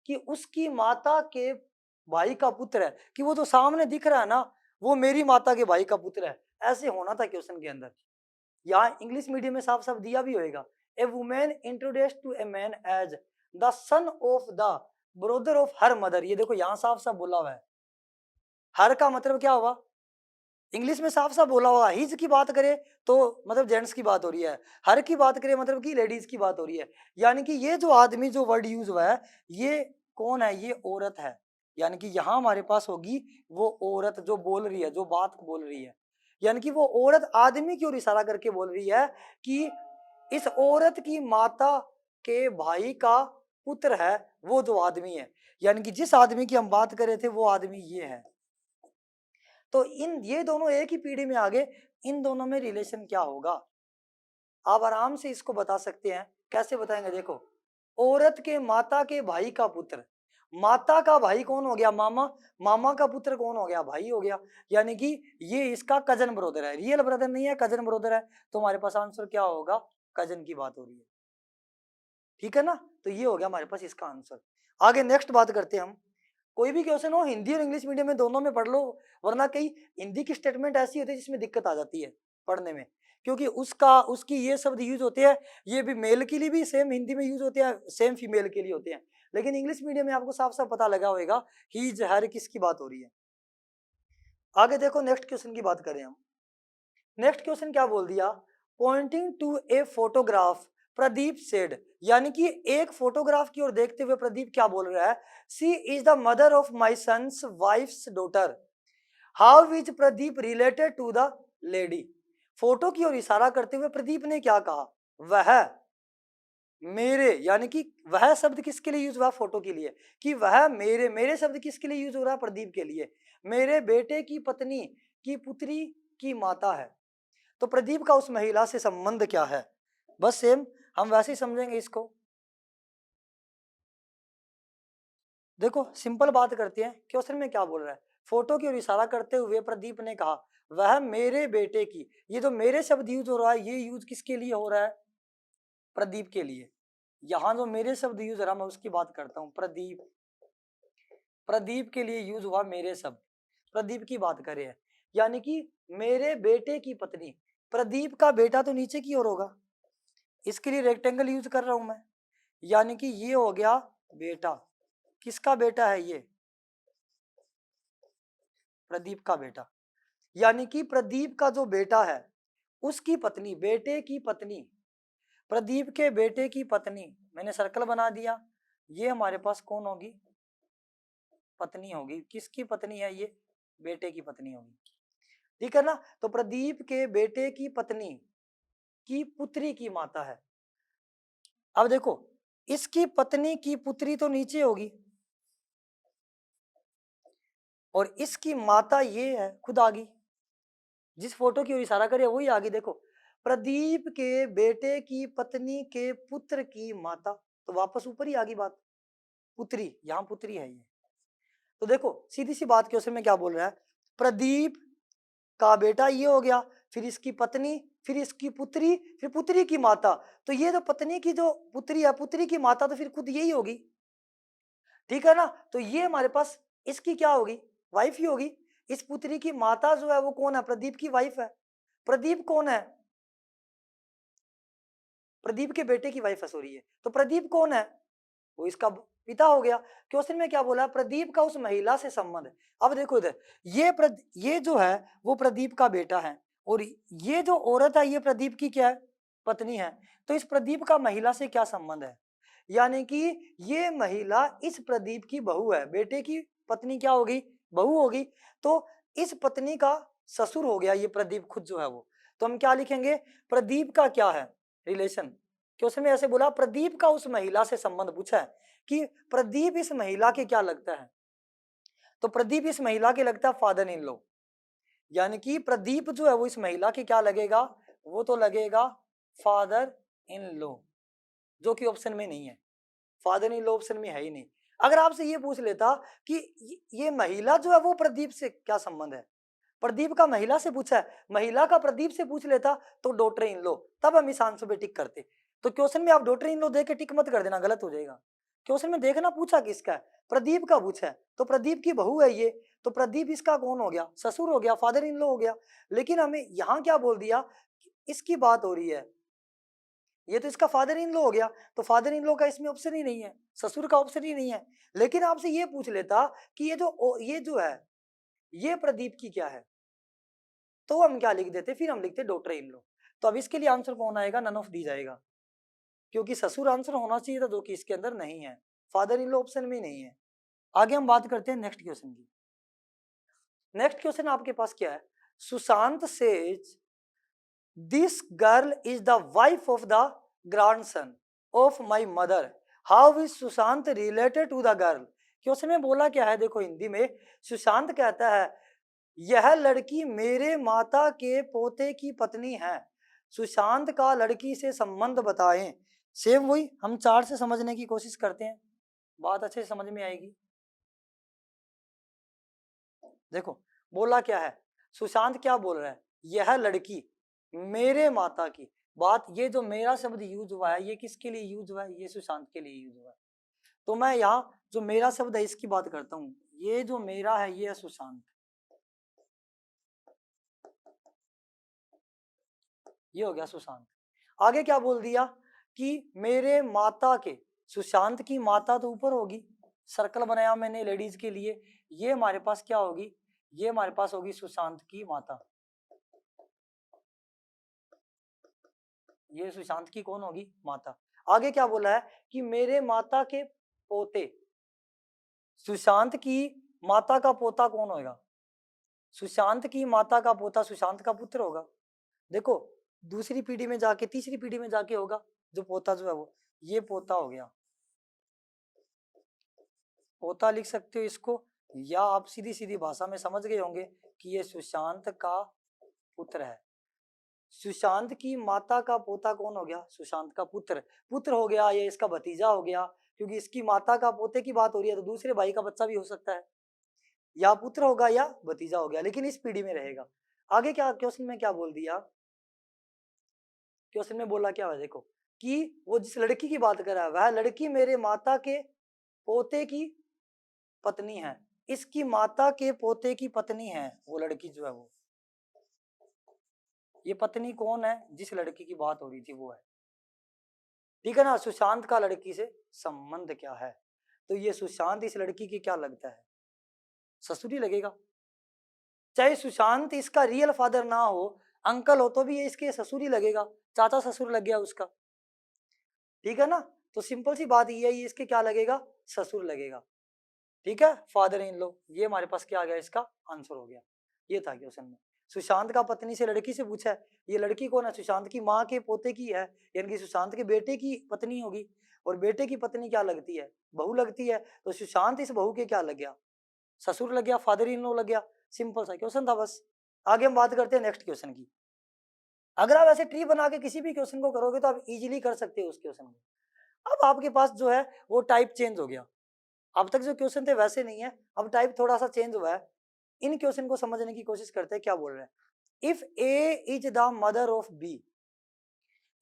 कि उसकी माता के भाई का पुत्र है, कि वो जो सामने दिख रहा है ना, वो मेरी माता के भाई का पुत्र है। ऐसे होना था क्वेश्चन के अंदर। यहाँ इंग्लिश मीडियम में साफ साफ दिया भी होएगा, a women introduced to a man as the son of the brother of her mother. ये देखो यहाँ साफ साफ बोला हुआ है, हर का मतलब क्या हुआ, इंग्लिश में साफ साफ बोला हुआ, हिज की बात करे तो मतलब जेंट्स की बात हो रही है, हर की बात करे मतलब कि लेडीज की बात हो रही है। यानी कि ये जो आदमी जो वर्ड यूज हुआ है, ये कौन है, ये औरत है। यानी कि यहाँ हमारे पास होगी वो औरत जो बोल रही है, जो बात बोल रही है, यानी कि वो औरत आदमी की ओर इशारा करके बोल रही है कि इस औरत की माता के भाई का पुत्र है वो जो आदमी है, यानी कि जिस आदमी की हम बात कर रहे थे वो आदमी ये है। तो इन ये दोनों एक ही पीढ़ी में आ गए, इन दोनों में रिलेशन क्या होगा, आप आराम से इसको बता सकते हैं। कैसे बताएंगे, देखो औरत के माता के भाई का पुत्र, माता का भाई कौन हो गया, मामा, मामा का पुत्र कौन हो गया, भाई हो गया, यानी कि ये इसका कजन ब्रदर है, रियल ब्रदर नहीं है, कजन ब्रदर है। तो हमारे पास आंसर क्या होगा, कजन की बात हो रही है। ठीक है ना, तो ये हो गया हमारे पास इसका आंसर। आगे नेक्स्ट बात करते हैं हम, कोई भी क्वेश्चन हो हिंदी और इंग्लिश मीडियम में दोनों में पढ़ लो, वरना कई हिंदी की स्टेटमेंट ऐसी होती है जिसमें दिक्कत आ जाती है पढ़ने में, क्योंकि उसका उसकी ये शब्द यूज होते हैं, ये भी मेल के लिए भी सेम हिंदी में यूज होते हैं, सेम फीमेल के लिए होते हैं, लेकिन इंग्लिश मीडियम में आपको साफ साफ पता लगा होगा ही इज हर किसकी बात हो रही है। आगे देखो नेक्स्ट क्वेश्चन की बात करें हम। नेक्स्ट क्वेश्चन क्या बोल दिया, pointing to a photograph Pradeep said, यानी कि एक फोटोग्राफ की ओर देखते हुए प्रदीप क्या बोल रहा है, सी is the mother of my son's wife's daughter, how is Pradeep related to the lady. Photo की ओर इशारा करते हुए प्रदीप ने क्या कहा, वह मेरे, यानी कि वह शब्द किसके लिए यूज हुआ, फोटो के लिए, कि वह मेरे, मेरे शब्द किसके लिए यूज हो रहा है, प्रदीप के लिए, मेरे बेटे की पत्नी की पुत्री की माता है। तो प्रदीप का उस महिला से संबंध क्या है, बस सेम हम वैसे ही समझेंगे इसको। देखो सिंपल बात करते हैं, क्वेश्चन में क्या बोल रहा है, फोटो की ओर इशारा करते हुए प्रदीप ने कहा वह मेरे बेटे की, ये जो मेरे शब्द यूज हो रहा है ये यूज किसके लिए हो रहा है, प्रदीप के लिए। यहां जो मेरे शब्द यूज हो रहा है मैं उसकी बात करता हूं, प्रदीप, प्रदीप के लिए यूज हुआ मेरे शब्द, प्रदीप की बात करें है, यानी कि मेरे बेटे की पत्नी, प्रदीप का बेटा तो नीचे की ओर होगा, इसके लिए रेक्टेंगल यूज कर रहा हूं मैं, यानी कि ये हो गया बेटा, किसका बेटा है ये, प्रदीप का बेटा, यानी कि प्रदीप का जो बेटा है उसकी पत्नी, बेटे की पत्नी, प्रदीप के बेटे की पत्नी, मैंने सर्कल बना दिया, ये हमारे पास कौन होगी, पत्नी होगी, किसकी पत्नी है ये, बेटे की पत्नी होगी, ठीक है ना। तो प्रदीप के बेटे की पत्नी की पुत्री की माता है। अब देखो इसकी पत्नी की पुत्री तो नीचे होगी और इसकी माता ये है खुद आ गई, जिस फोटो की ओर इशारा करे वही आ गई। देखो प्रदीप के बेटे की पत्नी के पुत्र की माता, तो वापस ऊपर ही आ गई बात, पुत्री, यहां पुत्री है ये। तो देखो सीधी सी बात क्वेश्चन में क्या बोल रहा है, प्रदीप का बेटा ये हो गया, फिर इसकी पत्नी, फिर इसकी पुत्री, फिर पुत्री की माता, तो ये जो पत्नी की जो पुत्री है, पुत्री की माता तो फिर खुद यही होगी, ठीक है ना। तो ये हमारे पास इसकी क्या होगी, वाइफ ही होगी। इस पुत्री की माता जो है वो कौन है, प्रदीप की वाइफ है। प्रदीप कौन है, प्रदीप के बेटे की वाइफ है, सॉरी, है तो प्रदीप कौन है, वो इसका पिता हो गया। क्वेश्चन में क्या बोला, प्रदीप का उस महिला से संबंध है। अब देखो इधर ये जो है वो प्रदीप का बेटा है और ये जो औरत है ये प्रदीप की क्या है, पत्नी है। तो इस प्रदीप का महिला से क्या संबंध है, यानी कि ये महिला इस प्रदीप की बहू है, बेटे की पत्नी क्या होगी, बहू होगी। तो इस पत्नी का ससुर हो गया ये प्रदीप खुद जो है वो। तो हम क्या लिखेंगे, प्रदीप का क्या है रिलेशन, क्वेश्चन में ऐसे बोला प्रदीप का उस महिला से संबंध पूछा है कि प्रदीप इस महिला के क्या लगता है, तो प्रदीप इस महिला के लगता है फादर इन लॉ, यानी कि प्रदीप जो है वो इस महिला के क्या लगेगा, वो तो लगेगा फादर इन लॉ, जो कि ऑप्शन में नहीं है, फादर इन लॉ ऑप्शन में है ही नहीं। अगर आपसे ये पूछ लेता कि ये महिला जो है वो प्रदीप से क्या संबंध है, प्रदीप का महिला से पूछा है, महिला का प्रदीप से पूछ लेता तो डॉटर इन लॉ, तब हम इस आंसर पे टिक करते। तो क्वेश्चन में आप डॉटर इन लॉ देख के टिक मत कर देना, गलत हो जाएगा। क्वेश्चन में देखना पूछा किसका है, प्रदीप का पूछा है, तो प्रदीप की बहू है ये, तो प्रदीप इसका कौन हो गया, ससुर हो गया, फादर इन लॉ हो गया। लेकिन हमें यहाँ क्या बोल दिया, इसकी बात हो रही है, ये तो इसका फादर इन लॉ हो गया, तो फादर इन लॉ का इसमें ऑप्शन ही नहीं है, ससुर का ऑप्शन ही नहीं है। लेकिन आपसे ये पूछ लेता कि ये जो है ये प्रदीप की क्या है, तो हम क्या लिख देते, फिर हम लिखते डॉटर इन लॉ। तो अब इसके लिए आंसर कौन आएगा, नन ऑफ दी जाएगा, क्योंकि ससुर आंसर होना चाहिए था जो कि इसके अंदर नहीं है, फादर इन लॉ ऑप्शन में नहीं है। आगे हम बात करते हैं नेक्स्ट क्वेश्चन की। नेक्स्ट क्वेश्चन आपके पास क्या है, Sushant says this girl is the wife of the grandson of my mother, how is Sushant related to the girl. Question में बोला क्या है, देखो हिंदी में सुशांत कहता है यह लड़की मेरे माता के पोते की पत्नी है, सुशांत का लड़की से संबंध बताएं। सेम वही हम चार्ट से समझने की कोशिश करते हैं, बात अच्छे से समझ में आएगी। देखो बोला क्या है, सुशांत क्या बोल रहा है, यह लड़की मेरे माता की, बात ये जो मेरा शब्द यूज हुआ है ये किसके लिए यूज हुआ है, ये सुशांत के लिए यूज हुआ है। तो मैं यहाँ जो मेरा शब्द है इसकी बात करता हूँ, ये जो मेरा है ये है सुशांत, ये हो गया सुशांत। आगे क्या बोल दिया कि मेरे माता के, सुशांत की माता तो ऊपर होगी, सर्कल बनाया मैंने लेडीज के लिए, ये हमारे पास क्या होगी, ये हमारे पास होगी सुशांत की माता, ये सुशांत की कौन होगी, माता। आगे क्या बोला है कि मेरे माता के पोते, सुशांत की माता का पोता कौन होगा, सुशांत की माता का पोता सुशांत का पुत्र होगा। देखो दूसरी पीढ़ी में जाके तीसरी पीढ़ी में जाके होगा जो पोता जो है वो, ये पोता हो गया, पोता लिख सकते हो इसको, या आप सीधी सीधी भाषा में समझ गए होंगे कि ये सुशांत का पुत्र है। सुशांत की माता का पोता कौन हो गया, सुशांत का पुत्र, पुत्र हो गया, ये इसका भतीजा हो गया, क्योंकि इसकी माता का पोते की बात हो रही है तो दूसरे भाई का बच्चा भी हो सकता है, या पुत्र होगा या भतीजा हो गया, लेकिन इस पीढ़ी में रहेगा। आगे क्या क्वेश्चन में क्या बोल दिया, क्वेश्चन में बोला क्या है देखो, कि वो जिस लड़की की बात कर रहा है वह लड़की मेरे माता के पोते की पत्नी है, इसकी माता के पोते की पत्नी है वो लड़की जो है वो, ये पत्नी कौन है, जिस लड़की की बात हो रही थी वो है, ठीक है ना। सुशांत का लड़की से संबंध क्या है, तो ये सुशांत इस लड़की की क्या लगता है, ससुरी लगेगा, चाहे सुशांत इसका रियल फादर ना हो, अंकल हो तो भी ये इसके ससुरी लगेगा, चाचा ससुर लग गया उसका, ठीक है ना। तो सिंपल सी बात ये है, ये इसके क्या लगेगा, ससुर लगेगा, ठीक है, फादर इन लो, ये हमारे पास क्या आ गया, इसका आंसर हो गया। ये था क्वेश्चन में, सुशांत का पत्नी से लड़की से पूछा है, ये लड़की कौन है, सुशांत की माँ के पोते की है, यानी कि सुशांत के बेटे की पत्नी होगी, और बेटे की पत्नी क्या लगती है, बहू लगती है, तो सुशांत इस बहू के क्या लग गया, ससुर लग गया, फादर इन लो लग गया, सिंपल सा क्वेश्चन था बस। आगे हम बात करते हैं नेक्स्ट क्वेश्चन की। अगर आप ऐसे ट्री बना के किसी भी क्वेश्चन को करोगे तो आप इजीली कर सकते हो उस क्वेश्चन को। अब आपके पास जो है वो टाइप चेंज हो गया, अब तक जो क्वेश्चन थे वैसे नहीं है, अब टाइप थोड़ा सा चेंज हुआ है। इन क्वेश्चन को समझने की कोशिश करते हैं, क्या बोल रहे हैं, if A is the mother of B,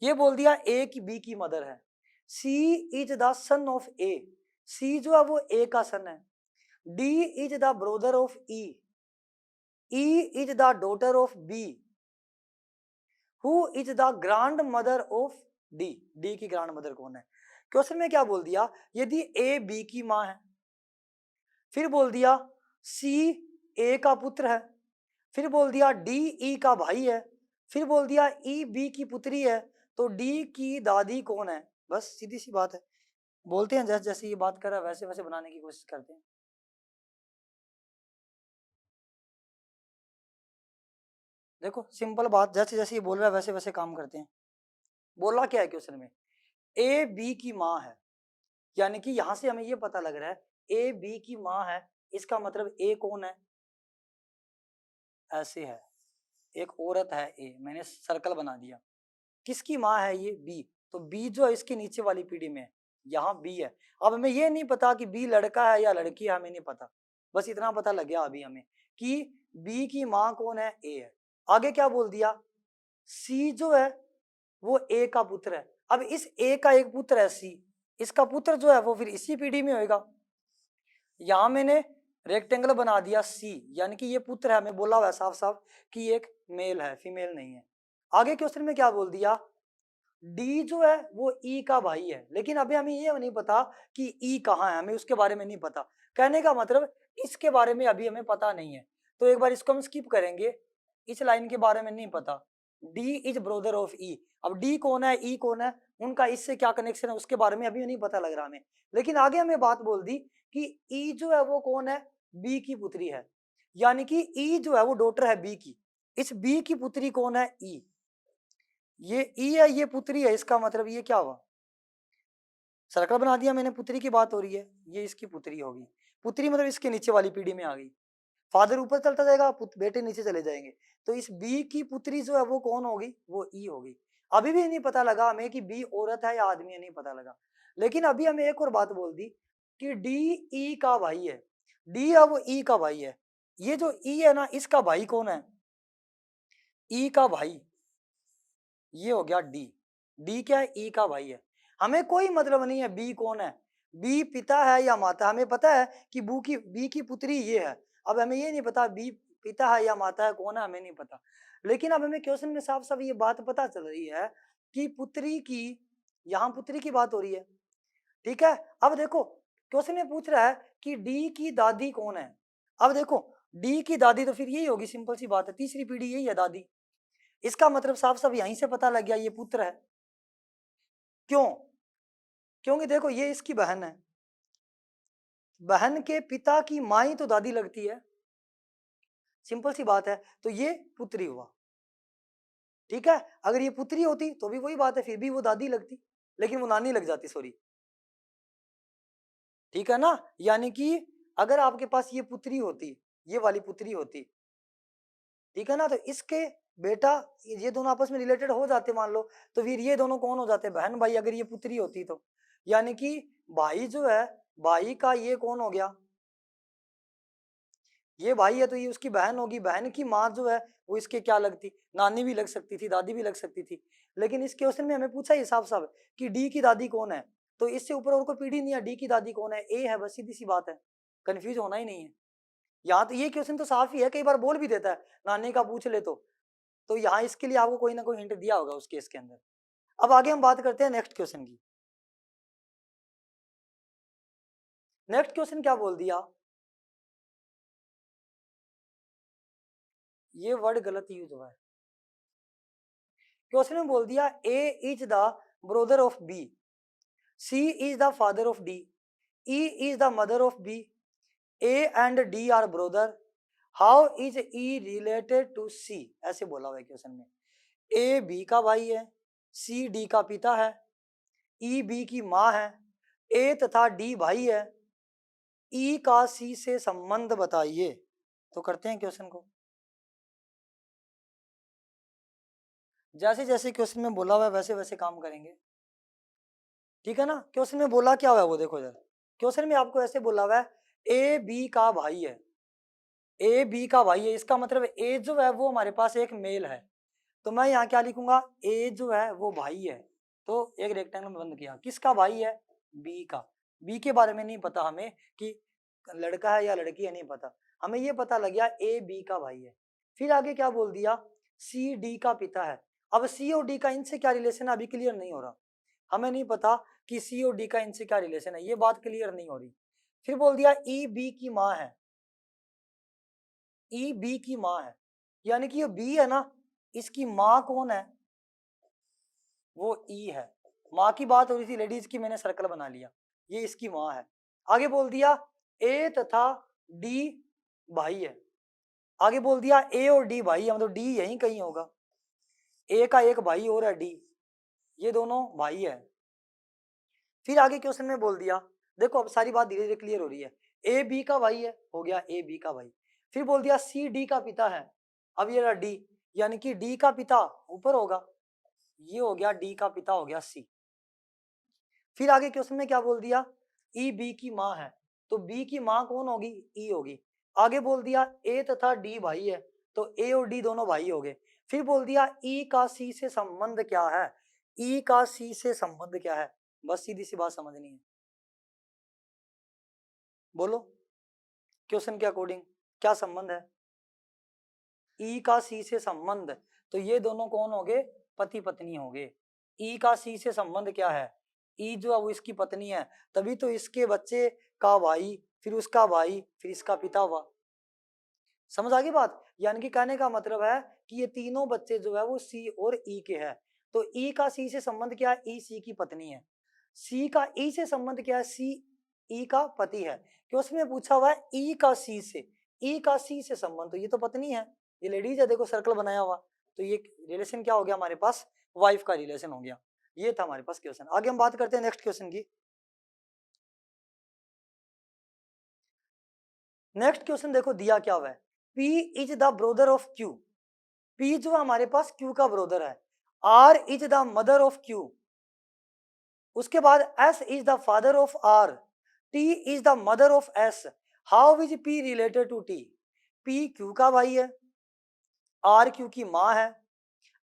ये बोल दिया ए की बी की मदर है, सी is the son of A, C जो है वो ए का सन है, D is the brother of E, E is the daughter of B, who is the grandmother of D, D की ग्रैंड मदर कौन है। क्वेश्चन में क्या बोल दिया, यदि ए बी की मां है, फिर बोल दिया सी ए का पुत्र है, फिर बोल दिया डी ई का भाई है, फिर बोल दिया ई बी की पुत्री है, तो डी की दादी कौन है। बस सीधी सी बात है, बोलते हैं जैसे जैसे ये बात कर रहा है वैसे वैसे बनाने की कोशिश करते हैं। देखो सिंपल बात, जैसे जैसे ये बोल रहा है वैसे वैसे काम करते हैं। बोला क्या है क्वेश्चन में, ए बी की माँ है, यानी कि यहां से हमें ये पता लग रहा है ए बी की माँ है, इसका मतलब ए कौन है, ऐसे है, एक औरत है ए, मैंने सर्कल बना दिया, किसकी माँ है ये, बी, तो बी जो है इसके नीचे वाली पीढ़ी में है, यहाँ बी है। अब हमें ये नहीं पता कि बी लड़का है या लड़की है, हमें नहीं पता, बस इतना पता लग गया अभी हमें कि बी की माँ कौन है, ए है। आगे क्या बोल दिया, सी जो है वो ए का पुत्र है, अब इस ए का एक पुत्र है सी, इसका पुत्र जो है वो फिर इसी पीढ़ी में होगा। यहां मैंने रेक्टेंगल बना दिया सी, यानी कि ये पुत्र है, हमें बोला हुआ है साफ साफ कि एक मेल है, फीमेल नहीं है। आगे क्वेश्चन में क्या बोल दिया, डी जो है वो ई का भाई है, लेकिन अभी हमें ये नहीं पता कि ई कहाँ है, हमें उसके बारे में नहीं पता, कहने का मतलब इसके बारे में अभी हमें पता नहीं है, तो एक बार इसको हम स्किप करेंगे, इस लाइन के बारे में नहीं पता। डी इज ब्रदर ऑफ ई, अब डी कौन है ई कौन है, उनका इससे क्या कनेक्शन है उसके बारे में अभी नहीं पता लग रहा हमें, लेकिन आगे हमें बात बोल दी कि ई जो है वो कौन है, बी की पुत्री है, यानी कि ई जो है वो डॉटर है बी की, इस बी की पुत्री कौन है, ई, ये ई है ये पुत्री है, इसका मतलब ये क्या हुआ, सर्कल बना दिया मैंने, पुत्री की बात हो रही है, ये इसकी पुत्री होगी, पुत्री मतलब इसके नीचे वाली पीढ़ी में आ गई, फादर ऊपर चलता जाएगा बेटे नीचे चले जाएंगे, तो इस बी की पुत्री जो है वो कौन होगी, वो ई होगी। अभी भी नहीं पता लगा हमें कि बी औरत है या आदमी है, नहीं पता लगा, लेकिन अभी हमें एक और बात बोल दी कि डी ई का भाई है, डी है वो ई का भाई है, ये जो ई है ना इसका भाई कौन है, ई का भाई, ये हो गया डी, डी क्या है, ई का भाई है, हमें कोई मतलब नहीं है बी कौन है, बी पिता है या माता, हमें पता है कि बी की पुत्री ये है। अब हमें ये नहीं पता बी पिता है या माता है, कौन है हमें नहीं पता। लेकिन अब हमें क्वेश्चन में साफ साफ ये बात पता चल रही है कि पुत्री की, यहाँ पुत्री की बात हो रही है, ठीक है। अब देखो क्वेश्चन में पूछ रहा है कि डी की दादी कौन है। अब देखो डी की दादी तो फिर यही होगी, सिंपल सी बात है, तीसरी पीढ़ी यही है दादी। इसका मतलब साफ साफ यहीं से पता लग गया ये पुत्र है। क्यों? क्योंकि देखो ये इसकी बहन है, बहन के पिता की माँ ही तो दादी लगती है, सिंपल सी बात है। तो ये पुत्री हुआ, ठीक है। अगर ये पुत्री होती तो भी वही बात है, फिर भी वो दादी लगती, लेकिन वो नानी लग जाती, सॉरी, ठीक है ना। यानी कि अगर आपके पास ये पुत्री होती, ये वाली पुत्री होती, ठीक है ना, तो इसके बेटा, ये दोनों आपस में रिलेटेड हो जाते मान लो, तो फिर ये दोनों कौन हो जाते, बहन भाई, अगर ये पुत्री होती तो। यानी कि भाई जो है, भाई का ये कौन हो गया, ये भाई है तो ये उसकी बहन होगी, बहन की माँ जो है वो इसके क्या लगती, नानी भी लग सकती थी, दादी भी लग सकती थी। लेकिन इस क्वेश्चन में हमें पूछा ही साफ साफ कि डी की दादी कौन है, तो इससे ऊपर और कोई पीढ़ी नहीं है, डी की दादी कौन है, ए है, बस सीधी सी बात है, कंफ्यूज होना ही नहीं है। यहाँ तो ये क्वेश्चन तो साफ ही है, कई बार बोल भी देता है नानी का पूछ ले तो यहाँ इसके लिए आपको कोई ना कोई हिंट दिया होगा उस केस के अंदर। अब आगे हम बात करते हैं नेक्स्ट क्वेश्चन की। नेक्स्ट क्वेश्चन क्या बोल दिया, ये वर्ड गलत यूज हुआ है। क्वेश्चन में बोल दिया A is the brother of B, C is the father of D, E is the mother of B, A and D are brother, how is E related to C, ऐसे बोला हुआ है क्वेश्चन में। ए बी का भाई है, सी डी का पिता है, ई बी की माँ है, ए तथा डी भाई है, ई का सी से संबंध बताइए। तो करते हैं क्वेश्चन को, जैसे जैसे क्वेश्चन में बोला हुआ है वैसे वैसे काम करेंगे, ठीक है ना। क्वेश्चन में बोला क्या हुआ है वो देखो जरा, क्वेश्चन में आपको ऐसे बोला हुआ है ए बी का भाई है, ए बी का भाई है, इसका मतलब ए जो है वो हमारे पास एक मेल है, तो मैं यहाँ क्या लिखूंगा, ए जो है वो भाई है, तो एक रेक्टेंगल में बंद किया, किसका भाई है, बी का। बी के बारे में नहीं पता हमें कि लड़का है या लड़की है, नहीं पता, हमें ये पता लग गया ए बी का भाई है। फिर आगे क्या बोल दिया, सी डी का पिता है। अब सी और डी का इनसे क्या रिलेशन है अभी क्लियर नहीं हो रहा, हमें नहीं पता कि सी और डी का इनसे क्या रिलेशन है, ये बात क्लियर नहीं हो रही। फिर बोल दिया ई बी की माँ है, ई बी की माँ है, यानी कि ये बी है ना, इसकी माँ कौन है, वो ई है। माँ की बात हो रही थी लेडीज की, मैंने सर्कल बना लिया, ये इसकी माँ है। आगे बोल दिया ए तथा डी भाई है, आगे बोल दिया ए और डी भाई है, मतलब डी यहीं कहीं होगा, ए का एक भाई और है डी, ये दोनों भाई है। फिर आगे क्वेश्चन में बोल दिया, देखो अब सारी बात धीरे धीरे क्लियर हो रही है, ए बी का भाई है, हो गया ए बी का भाई। फिर बोल दिया सी डी का पिता है, अब ये रहा डी, यानी कि डी का पिता ऊपर होगा, ये हो गया डी का पिता हो गया सी। फिर आगे क्वेश्चन में क्या बोल दिया, ई बी की माँ है, तो बी की माँ कौन होगी, ई होगी। आगे बोल दिया ए तथा डी भाई है, तो ए और डी दोनों भाई हो गए। फिर बोल दिया ई का सी से संबंध क्या है, ई का सी से संबंध क्या है, बस सीधी सी बात समझनी है, बोलो क्वेश्चन के अकॉर्डिंग क्या संबंध है, ई का सी से संबंध, तो ये दोनों कौन हो गए, पति पत्नी हो गए। ई का सी से संबंध क्या है, ई जो है वो इसकी पत्नी है, तभी तो इसके बच्चे का भाई, फिर उसका भाई, फिर इसका पिता हुआ। समझ आ गई बात, यानी कि कहने का मतलब है कि ये तीनों बच्चे जो है वो सी और ई के हैं। तो ई का सी से संबंध क्या है, ई सी की पत्नी है। सी का ई से संबंध क्या है, सी ई का पति है। कि उसमें पूछा हुआ है ई का सी से, ई का सी से संबंध, तो ये तो पत्नी है, ये लेडीज है, देखो सर्कल बनाया हुआ, तो ये रिलेशन क्या हो गया हमारे पास, वाइफ का रिलेशन हो गया। ये था हमारे पास क्वेश्चन। आगे हम बात करते हैं नेक्स्ट क्वेश्चन की। नेक्स्ट क्वेश्चन देखो दिया क्या हुआ है, P is the brother of Q, P जो हमारे पास Q का ब्रदर है, R is the mother of Q, उसके बाद S is the father of R, T is the mother of S, how is P related to T, P Q का भाई है, R Q की माँ है,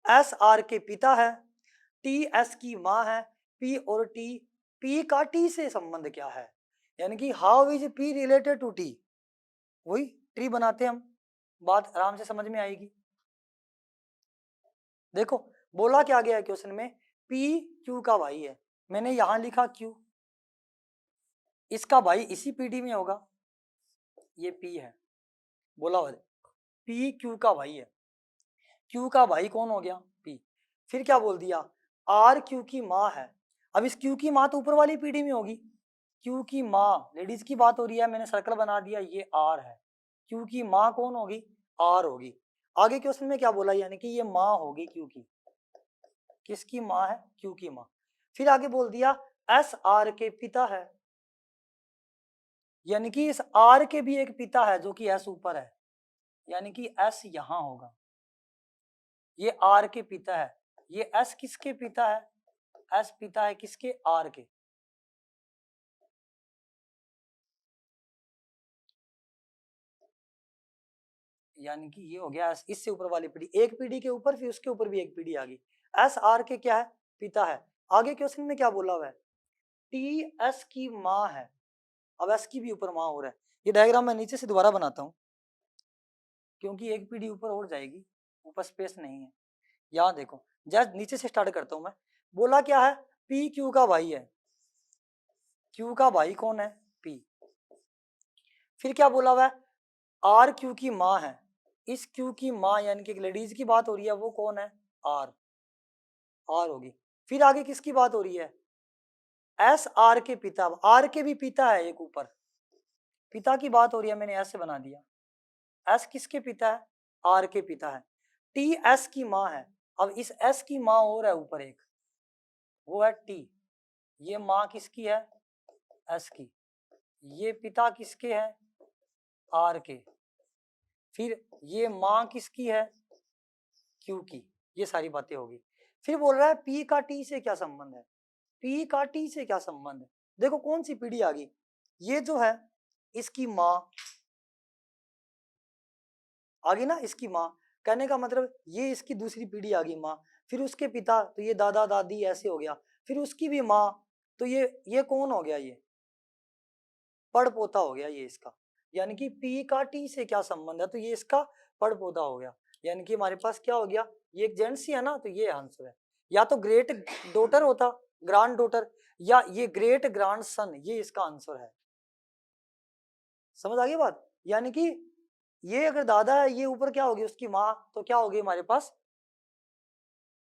S R के पिता है, T S की माँ है, P और T P का T से संबंध क्या है, यानी कि how is P related to T। वही ट्री बनाते हैं हम, बात आराम से समझ में आएगी। देखो बोला क्या गया है क्वेश्चन में, P Q का भाई है, मैंने यहां लिखा Q, इसका भाई इसी पीडी में होगा, ये P है, बोला हुआ P Q का भाई है, Q का भाई कौन हो गया, P। फिर क्या बोल दिया, R Q की माँ है। अब इस Q की माँ तो ऊपर वाली पीढ़ी में होगी, Q की माँ लेडीज की बात हो रही है, मैंने सर्कल बना दिया, ये R है, Q की माँ कौन होगी, R होगी। आगे क्वेश्चन में क्या बोला, यानी कि ये माँ होगी Q की, किसकी माँ है, Q की माँ। फिर आगे बोल दिया S R के पिता है, यानी कि इस R के भी एक पिता है जो कि S ऊपर है, यानी कि S यहां होगा, ये R के पिता है, ये S किसके पिता है, S पिता है किसके, R के। यानी कि ये हो गया S, इससे ऊपर वाली पीढ़ी, एक पीढ़ी के ऊपर फिर उसके ऊपर भी एक पीढ़ी आ गई, S R के क्या है, पिता है। आगे क्वेश्चन में क्या बोला हुआ है, T S की माँ है, अब S की भी ऊपर माँ हो रहा है। ये डायग्राम मैं नीचे से दोबारा बनाता हूँ क्योंकि एक पीढ़ी ऊपर और जाएगी, ऊपर स्पेस नहीं है। यहाँ देखो जस्ट नीचे से स्टार्ट करता हूं मैं, बोला क्या है, P Q का भाई है, Q का भाई कौन है, P। फिर क्या बोला हुआ है, R Q की माँ है, इस Q की माँ यानी कि एक लेडीज की बात हो रही है, वो कौन है, R होगी। फिर आगे किसकी बात हो रही है, S R के पिता, R के भी पिता है एक ऊपर, पिता की बात हो रही है, मैंने ऐसे बना दिया, S किसके पिता है, R के पिता है। T S की माँ है, अब इस S की माँ और है ऊपर एक, वो है T, ये माँ किसकी है, S की, ये पिता किसके हैं, R के, फिर ये माँ किसकी है, Q की। ये सारी बातें होगी। फिर बोल रहा है P का T से क्या संबंध है, P का T से क्या संबंध है। देखो कौन सी पीढ़ी आ गई, ये जो है इसकी माँ आ गई ना, इसकी माँ, कहने का मतलब ये इसकी दूसरी पीढ़ी आ गई माँ, फिर उसके पिता तो ये दादा दादी ऐसे हो गया, फिर उसकी भी माँ, तो ये कौन हो गया, ये पड़ पोता हो गया ये इसका। यानी कि P का T से क्या संबंध है, तो ये इसका पड़ पोता हो गया। यानी कि हमारे पास क्या हो गया, ये एक जेंट्स ही है ना, तो ये आंसर है। या तो ग्रेट डॉटर होता, ग्रांड डॉटर, या ये ग्रेट ग्रांड सन, ये इसका आंसर है। समझ आ गई बात, यानी कि ये अगर दादा है, ये ऊपर क्या होगी उसकी माँ, तो क्या होगी हमारे पास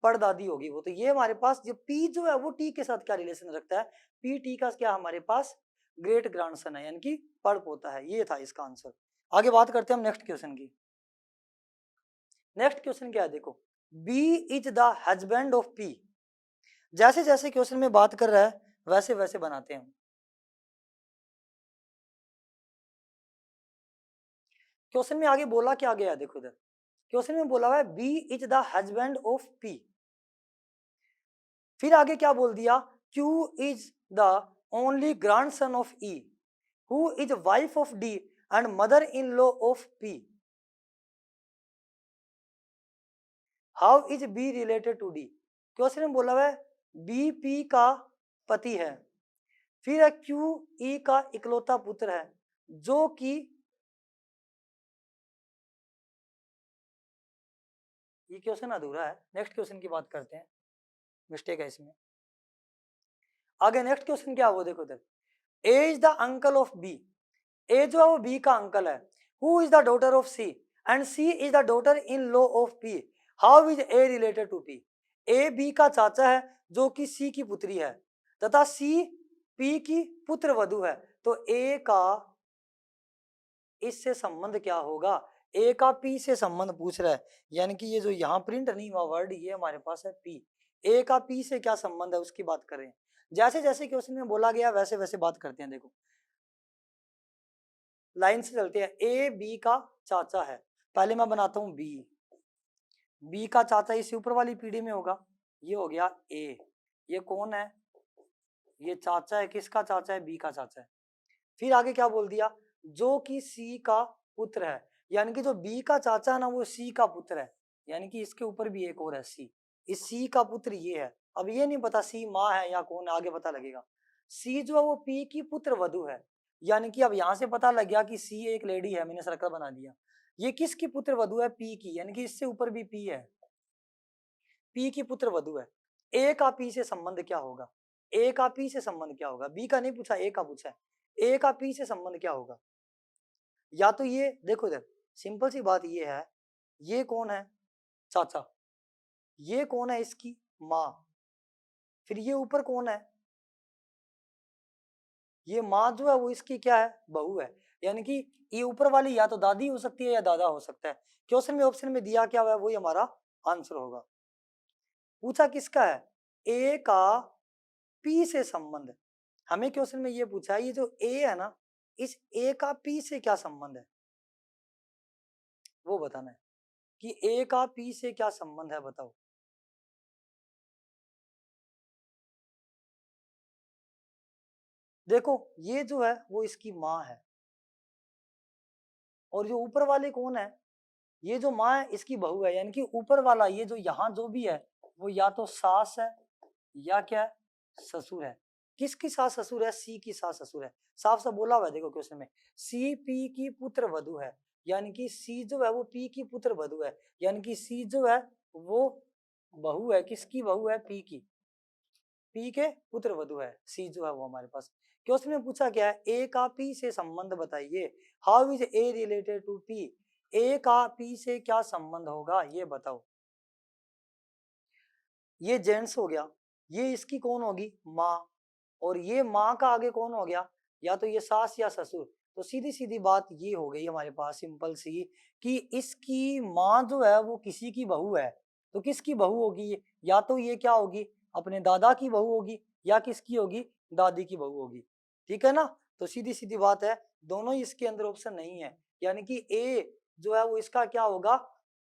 परदादी होगी वो। तो ये हमारे पास जो P जो है वो T के साथ क्या रिलेशन रखता है, P T का क्या हमारे पास ग्रेट ग्रैंडसन है, यानी कि पड़ पोता है। ये था इसका आंसर। आगे बात करते हैं हम नेक्स्ट क्वेश्चन की। नेक्स्ट क्वेश्चन क्या है, देखो, B is the husband of P। जैसे जैसे क्वेश्चन में बात कर रहा है वैसे वैसे बनाते हैं हम। क्वेश्चन में आगे बोला क्या गया है, देखो इधर क्वेश्चन में बोला हुआ है B is the husband of P। फिर आगे क्या बोल दिया, Q is the only grandson of E, who is wife of D and mother-in-law of P. How is B related to D? Question में बोला हुआ है B P का पति है, फिर है Q E का इकलौता पुत्र है, जो कि ये क्वेश्चन अधूरा है, नेक्स्ट क्वेश्चन की बात करते हैं, मिस्टेक है इसमें। आगे नेक्स्ट क्वेश्चन क्या है वो देखो इधर, A is the uncle of B, A जो है वो B का अंकल है, who is the daughter of C and C is the daughter in law of P, how is A related to P? A B का चाचा है जो कि C की पुत्री है, तथा C P की पुत्र वधु है, तो A का इससे संबंध क्या होगा, A का P से संबंध पूछ रहा है, यानी कि ये जो यहाँ प्रिंट नहीं हुआ वर्ड ये हमारे पास है P, A का P से क्या संबंध है उसकी बात करें। जैसे जैसे क्वेश्चन में बोला गया वैसे वैसे बात करते हैं। देखो लाइन से चलते हैं, ए बी का चाचा है, पहले मैं बनाता हूं बी, बी का चाचा इसी ऊपर वाली पीढ़ी में होगा, ये हो गया ए, ये कौन है, ये चाचा है, किसका चाचा है, बी का चाचा है। फिर आगे क्या बोल दिया, जो कि सी का पुत्र है, यानी कि जो बी का चाचा है ना वो सी का पुत्र है, यानी कि इसके ऊपर भी एक और है सी, इस सी का पुत्र ये है। अब ये नहीं पता सी माँ है या कौन है, आगे पता लगेगा। सी जो है वो पी की पुत्र वधु है, यानी कि अब यहां से पता लग गया कि सी एक लेडी है, मैंने सर्कल बना दिया। ये किसकी पुत्र वधु है? पी की, यानी कि इससे ऊपर भी पी है, पी की पुत्र वधु है। ए का पी से संबंध क्या होगा? ए का पी से संबंध क्या होगा? बी का नहीं पूछा, ए का पूछा है। ए का पी से संबंध क्या होगा? या तो ये देखो इधर, सिंपल सी बात ये है, ये कौन है? चाचा। ये कौन है? इसकी माँ। फिर ये ऊपर कौन है? ये माँ जो है वो इसकी क्या है? बहू है। यानी कि ये ऊपर वाली या तो दादी हो सकती है या दादा हो सकता है। क्वेश्चन में ऑप्शन में दिया क्या हुआ है, वही हमारा आंसर होगा। पूछा किसका है? ए का पी से संबंध। हमें क्वेश्चन में ये पूछा है, ये जो ए है ना, इस ए का पी से क्या संबंध है, वो बताना है कि ए का पी से क्या संबंध है, बताओ। देखो ये जो है वो इसकी माँ है, और जो ऊपर वाले कौन है? ये जो माँ है इसकी बहू है, यानी कि ऊपर वाला ये जो यहाँ जो भी है वो या तो सास है या क्या है? ससुर है। किसकी सास ससुर है? सी की सास ससुर है। साफ साफ बोला हुआ है देखो क्वेश्चन में, सी पी की पुत्र वधु है, यानी कि सी जो है वो पी की पुत्र वधु है, यानी कि सी जो है वो बहू है, किसकी बहू है? पी की, पी के पुत्र वधु है सी जो है वो हमारे पास। क्वेश्चन में पूछा क्या है? ए का पी से संबंध बताइए। How is A related to P? A का पी से क्या संबंध होगा, ये बताओ। ये जेंट्स हो गया, ये इसकी कौन होगी? माँ, और ये माँ का आगे कौन हो गया? या तो ये सास या ससुर। तो सीधी सीधी बात ये हो गई हमारे पास सिंपल सी, कि इसकी माँ जो है वो किसी की बहू है, तो किसकी बहू होगी? या तो ये क्या होगी? अपने दादा की बहू होगी, या किसकी होगी? दादी की बहू होगी। ठीक है ना? तो सीधी सीधी बात है, दोनों ही इसके अंदर ऑप्शन नहीं है, यानी कि ए जो है वो इसका क्या होगा?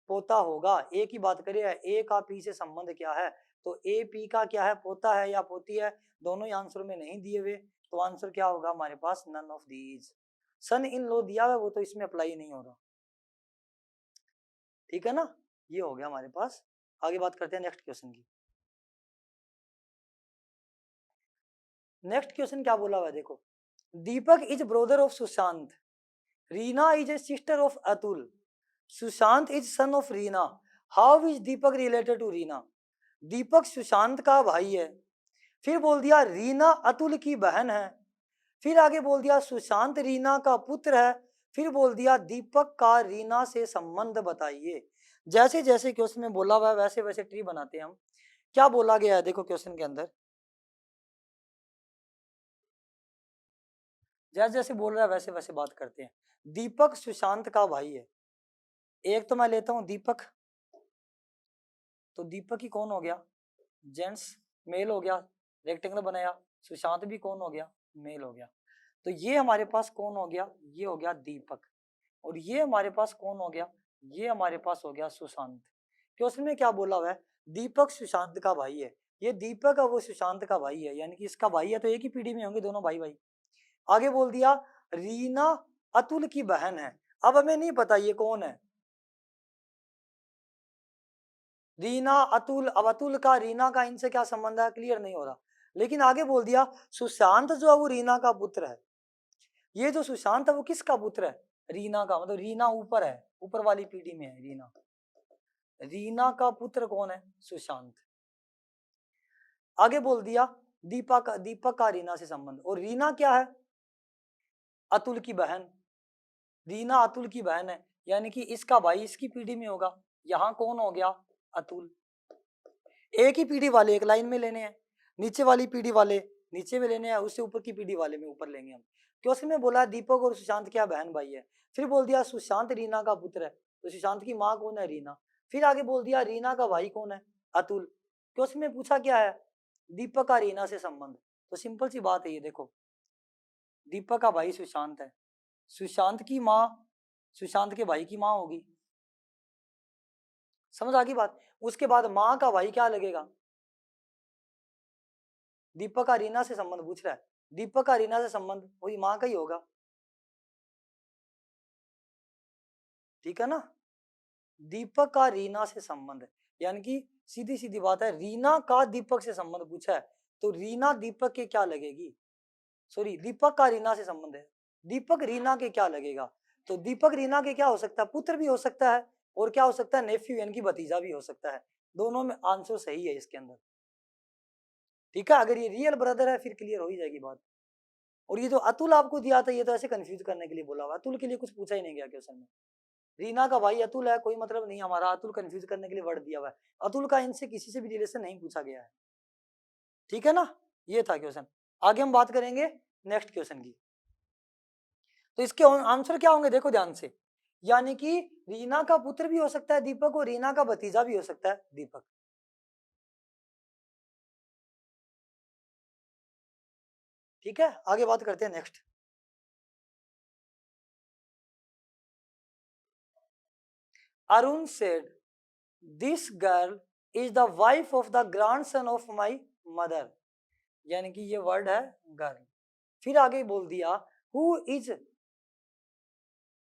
पोता होगा। ए की बात करें, ए का पी से संबंध क्या है, तो ए पी का क्या है? पोता है या पोती है? दोनों ही आंसर में नहीं दिए हुए, तो आंसर क्या होगा हमारे पास? None of these. Son in law दिया हुआ, वो तो इसमें अप्लाई नहीं हो रहा। ठीक है ना? ये हो गया हमारे पास। आगे बात करते हैं नेक्स्ट क्वेश्चन की। नेक्स्ट क्वेश्चन क्या बोला हुआ है देखो, Deepak is brother of Sushant, Reena is a sister of Atul, Sushant is son of Reena, how is Deepak related to Reena? Deepak Sushant का भाई है, फिर बोल दिया रीना अतुल की बहन है, फिर आगे बोल दिया सुशांत रीना का पुत्र है, फिर बोल दिया दीपक का रीना से संबंध बताइए। जैसे जैसे क्वेश्चन में बोला हुआ है वैसे वैसे ट्री बनाते हैं हम। क्या बोला गया है देखो क्वेश्चन के अंदर, जैसे जैसे बोल रहा है वैसे वैसे बात करते हैं। दीपक सुशांत का भाई है, एक तो मैं लेता हूं दीपक, तो दीपक ही कौन हो गया? जेंट्स, मेल हो गया, रेक्टेंगल बनाया। सुशांत भी कौन हो गया? मेल हो गया। तो ये हमारे पास कौन हो गया? ये हो गया दीपक। और ये हमारे पास कौन हो गया? ये हमारे पास हो गया सुशांत। क्वेश्चन में क्या बोला हुआ है? दीपक सुशांत का भाई है। ये दीपक है वो सुशांत का भाई है, यानी कि इसका भाई है, तो एक ही पीढ़ी में होंगे दोनों भाई भाई। आगे बोल दिया रीना अतुल की बहन है। अब हमें नहीं पता ये कौन है, रीना अतुल। अब अतुल का रीना का इनसे क्या संबंध है, क्लियर नहीं हो रहा। लेकिन आगे बोल दिया सुशांत जो है वो रीना का पुत्र है। ये जो सुशांत है वो किसका पुत्र है? रीना का, मतलब रीना ऊपर है, ऊपर वाली पीढ़ी में है रीना। रीना का पुत्र कौन है? सुशांत। आगे बोल दिया दीपक का रीना से संबंध, और रीना क्या है? अतुल की बहन। रीना अतुल की बहन है, यानी कि इसका भाई इसकी पीढ़ी में होगा। यहाँ कौन हो गया? अतुल। एक ही पीढ़ी वाले एक लाइन में लेने हैं, नीचे वाली पीढ़ी वाले नीचे में लेने हैं, उससे ऊपर की पीढ़ी वाले में ऊपर लेंगे हम। क्वेश्चन में बोला दीपक और सुशांत क्या बहन भाई है, फिर बोल दिया सुशांत रीना का पुत्र है, तो सुशांत की माँ कौन है? रीना। फिर आगे बोल दिया रीना का भाई कौन है? अतुल। क्वेश्चन में पूछा क्या है? दीपक का रीना से संबंध। तो सिंपल सी बात है, ये देखो दीपक का भाई सुशांत है, सुशांत की माँ सुशांत के भाई की माँ होगी। समझ आ गई बात? उसके बाद माँ का भाई क्या लगेगा? दीपक का रीना से संबंध पूछ रहा है, दीपक का रीना से संबंध वही माँ का ही होगा। ठीक है ना? दीपक का रीना से संबंध, यानी कि सीधी सीधी बात है, रीना का दीपक से संबंध पूछा है, तो रीना दीपक के क्या लगेगी? सॉरी, दीपक का रीना से संबंध है, दीपक रीना के क्या लगेगा, तो दीपक रीना के क्या हो सकता है, पुत्र भी हो सकता है और क्या हो सकता है, नेफ्यू यानी कि भतीजा भी हो सकता है। दोनों में आंसर सही है इसके अंदर। ठीक है, अगर ये रियल ब्रदर है फिर क्लियर हो ही जाएगी बात। और ये जो अतुल आपको दिया था ये तो ऐसे कंफ्यूज करने के लिए बोला हुआ, अतुल के लिए कुछ पूछा ही नहीं गया क्वेश्चन में। रीना का भाई अतुल है, कोई मतलब नहीं हमारा, अतुल कंफ्यूज करने के लिए वर्ड दिया हुआ है। अतुल का इनसे किसी से भी रिलेशन नहीं पूछा गया है। ठीक है ना, ये था क्वेश्चन। आगे हम बात करेंगे नेक्स्ट क्वेश्चन की। तो इसके आंसर क्या होंगे देखो ध्यान से, यानी कि रीना का पुत्र भी हो सकता है दीपक और रीना का भतीजा भी हो सकता है दीपक। ठीक है, आगे बात करते हैं next. Arun said this girl is the wife of the grandson of my mother, यानी कि ये वर्ड है गर्ल। फिर आगे बोल दिया हु इज,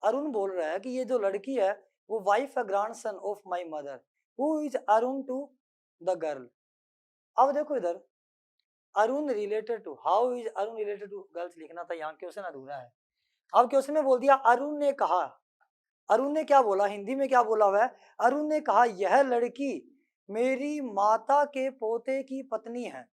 अरुण बोल रहा है कि ये जो लड़की है वो वाइफ है grandson of my mother, who is Arun to the girl. अब देखो इधर Arun related to, how is Arun related to girls लिखना था, यहाँ क्वेश्चन अधूरा है। अब क्वेश्चन में बोल दिया अरुण ने कहा, अरुण ने क्या बोला, हिंदी में क्या बोला हुआ है, अरुण ने कहा यह लड़की मेरी माता के पोते की पत्नी है।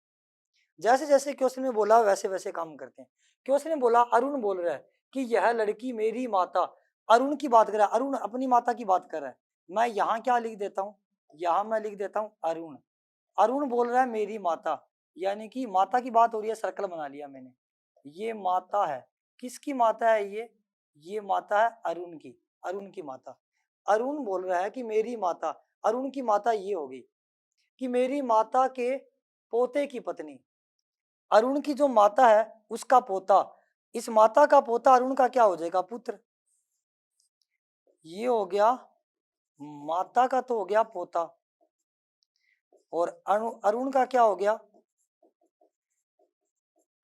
जैसे जैसे क्वेश्चन में बोला वैसे वैसे काम करते हैं। क्वेश्चन में बोला अरुण बोल रहा है कि यह लड़की मेरी माता, अरुण की बात कर रहा है, अरुण अपनी माता की बात कर रहा है। मैं यहाँ क्या लिख देता हूँ, यहाँ मैं लिख देता हूँ अरुण, अरुण बोल रहा है मेरी माता, यानी कि माता की बात हो रही है, सर्कल बना लिया मैंने। ये माता है, किसकी माता है ये माता है अरुण की, अरुण की माता। अरुण बोल रहा है कि मेरी माता, अरुण की माता ये होगी कि मेरी माता के पोते की पत्नी, अरुण की जो माता है उसका पोता, इस माता का पोता अरुण का क्या हो जाएगा, पुत्र। ये हो गया माता का तो हो गया पोता, और अरुण का क्या हो गया,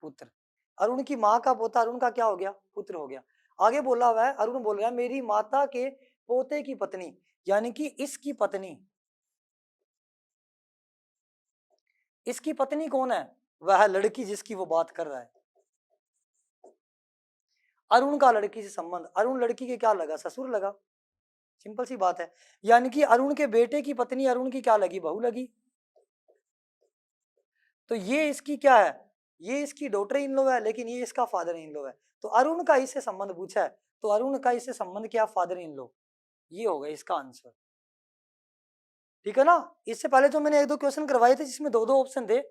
पुत्र। अरुण की माँ का पोता अरुण का क्या हो गया, पुत्र हो गया। आगे बोला हुआ है, अरुण बोल रहा है मेरी माता के पोते की पत्नी, यानी कि इसकी पत्नी, इसकी पत्नी कौन है, वह लड़की जिसकी वो बात कर रहा है। अरुण का लड़की से संबंध, अरुण लड़की के क्या लगा, ससुर लगा, सिंपल सी बात है। यानी कि अरुण के बेटे की पत्नी अरुण की क्या लगी, बहू लगी। तो ये इसकी क्या है, ये इसकी डॉटर इन लॉ है, लेकिन ये इसका फादर इन लॉ है। तो अरुण का इससे संबंध पूछा है, तो अरुण का इससे संबंध क्या, फादर इन लॉ। ये होगा इसका आंसर। ठीक है ना, इससे पहले जो मैंने एक दो क्वेश्चन करवाए थे जिसमें दो दो ऑप्शन थे,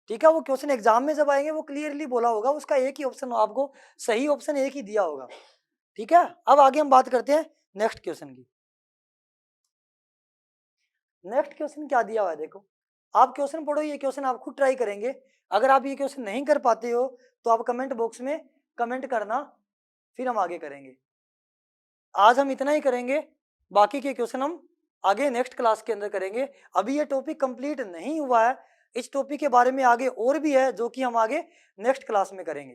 ठीक है, वो क्वेश्चन एग्जाम में जब आएंगे वो क्लियरली बोला होगा, उसका एक ही ऑप्शन आपको, सही ऑप्शन एक ही दिया होगा। ठीक है, अब आगे हम बात करते हैं नेक्स्ट क्वेश्चन की। नेक्स्ट क्वेश्चन क्या दिया हुआ है देखो, आप क्वेश्चन पढ़ो, ये क्वेश्चन आप खुद ट्राई करेंगे। अगर आप ये क्वेश्चन नहीं कर पाते हो तो आप कमेंट बॉक्स में कमेंट करना, फिर हम आगे करेंगे। आज हम इतना ही करेंगे, बाकी के क्वेश्चन हम आगे नेक्स्ट क्लास के अंदर करेंगे। अभी ये टॉपिक कंप्लीट नहीं हुआ है, इस टॉपिक के बारे में आगे और भी है जो कि हम आगे नेक्स्ट क्लास में करेंगे।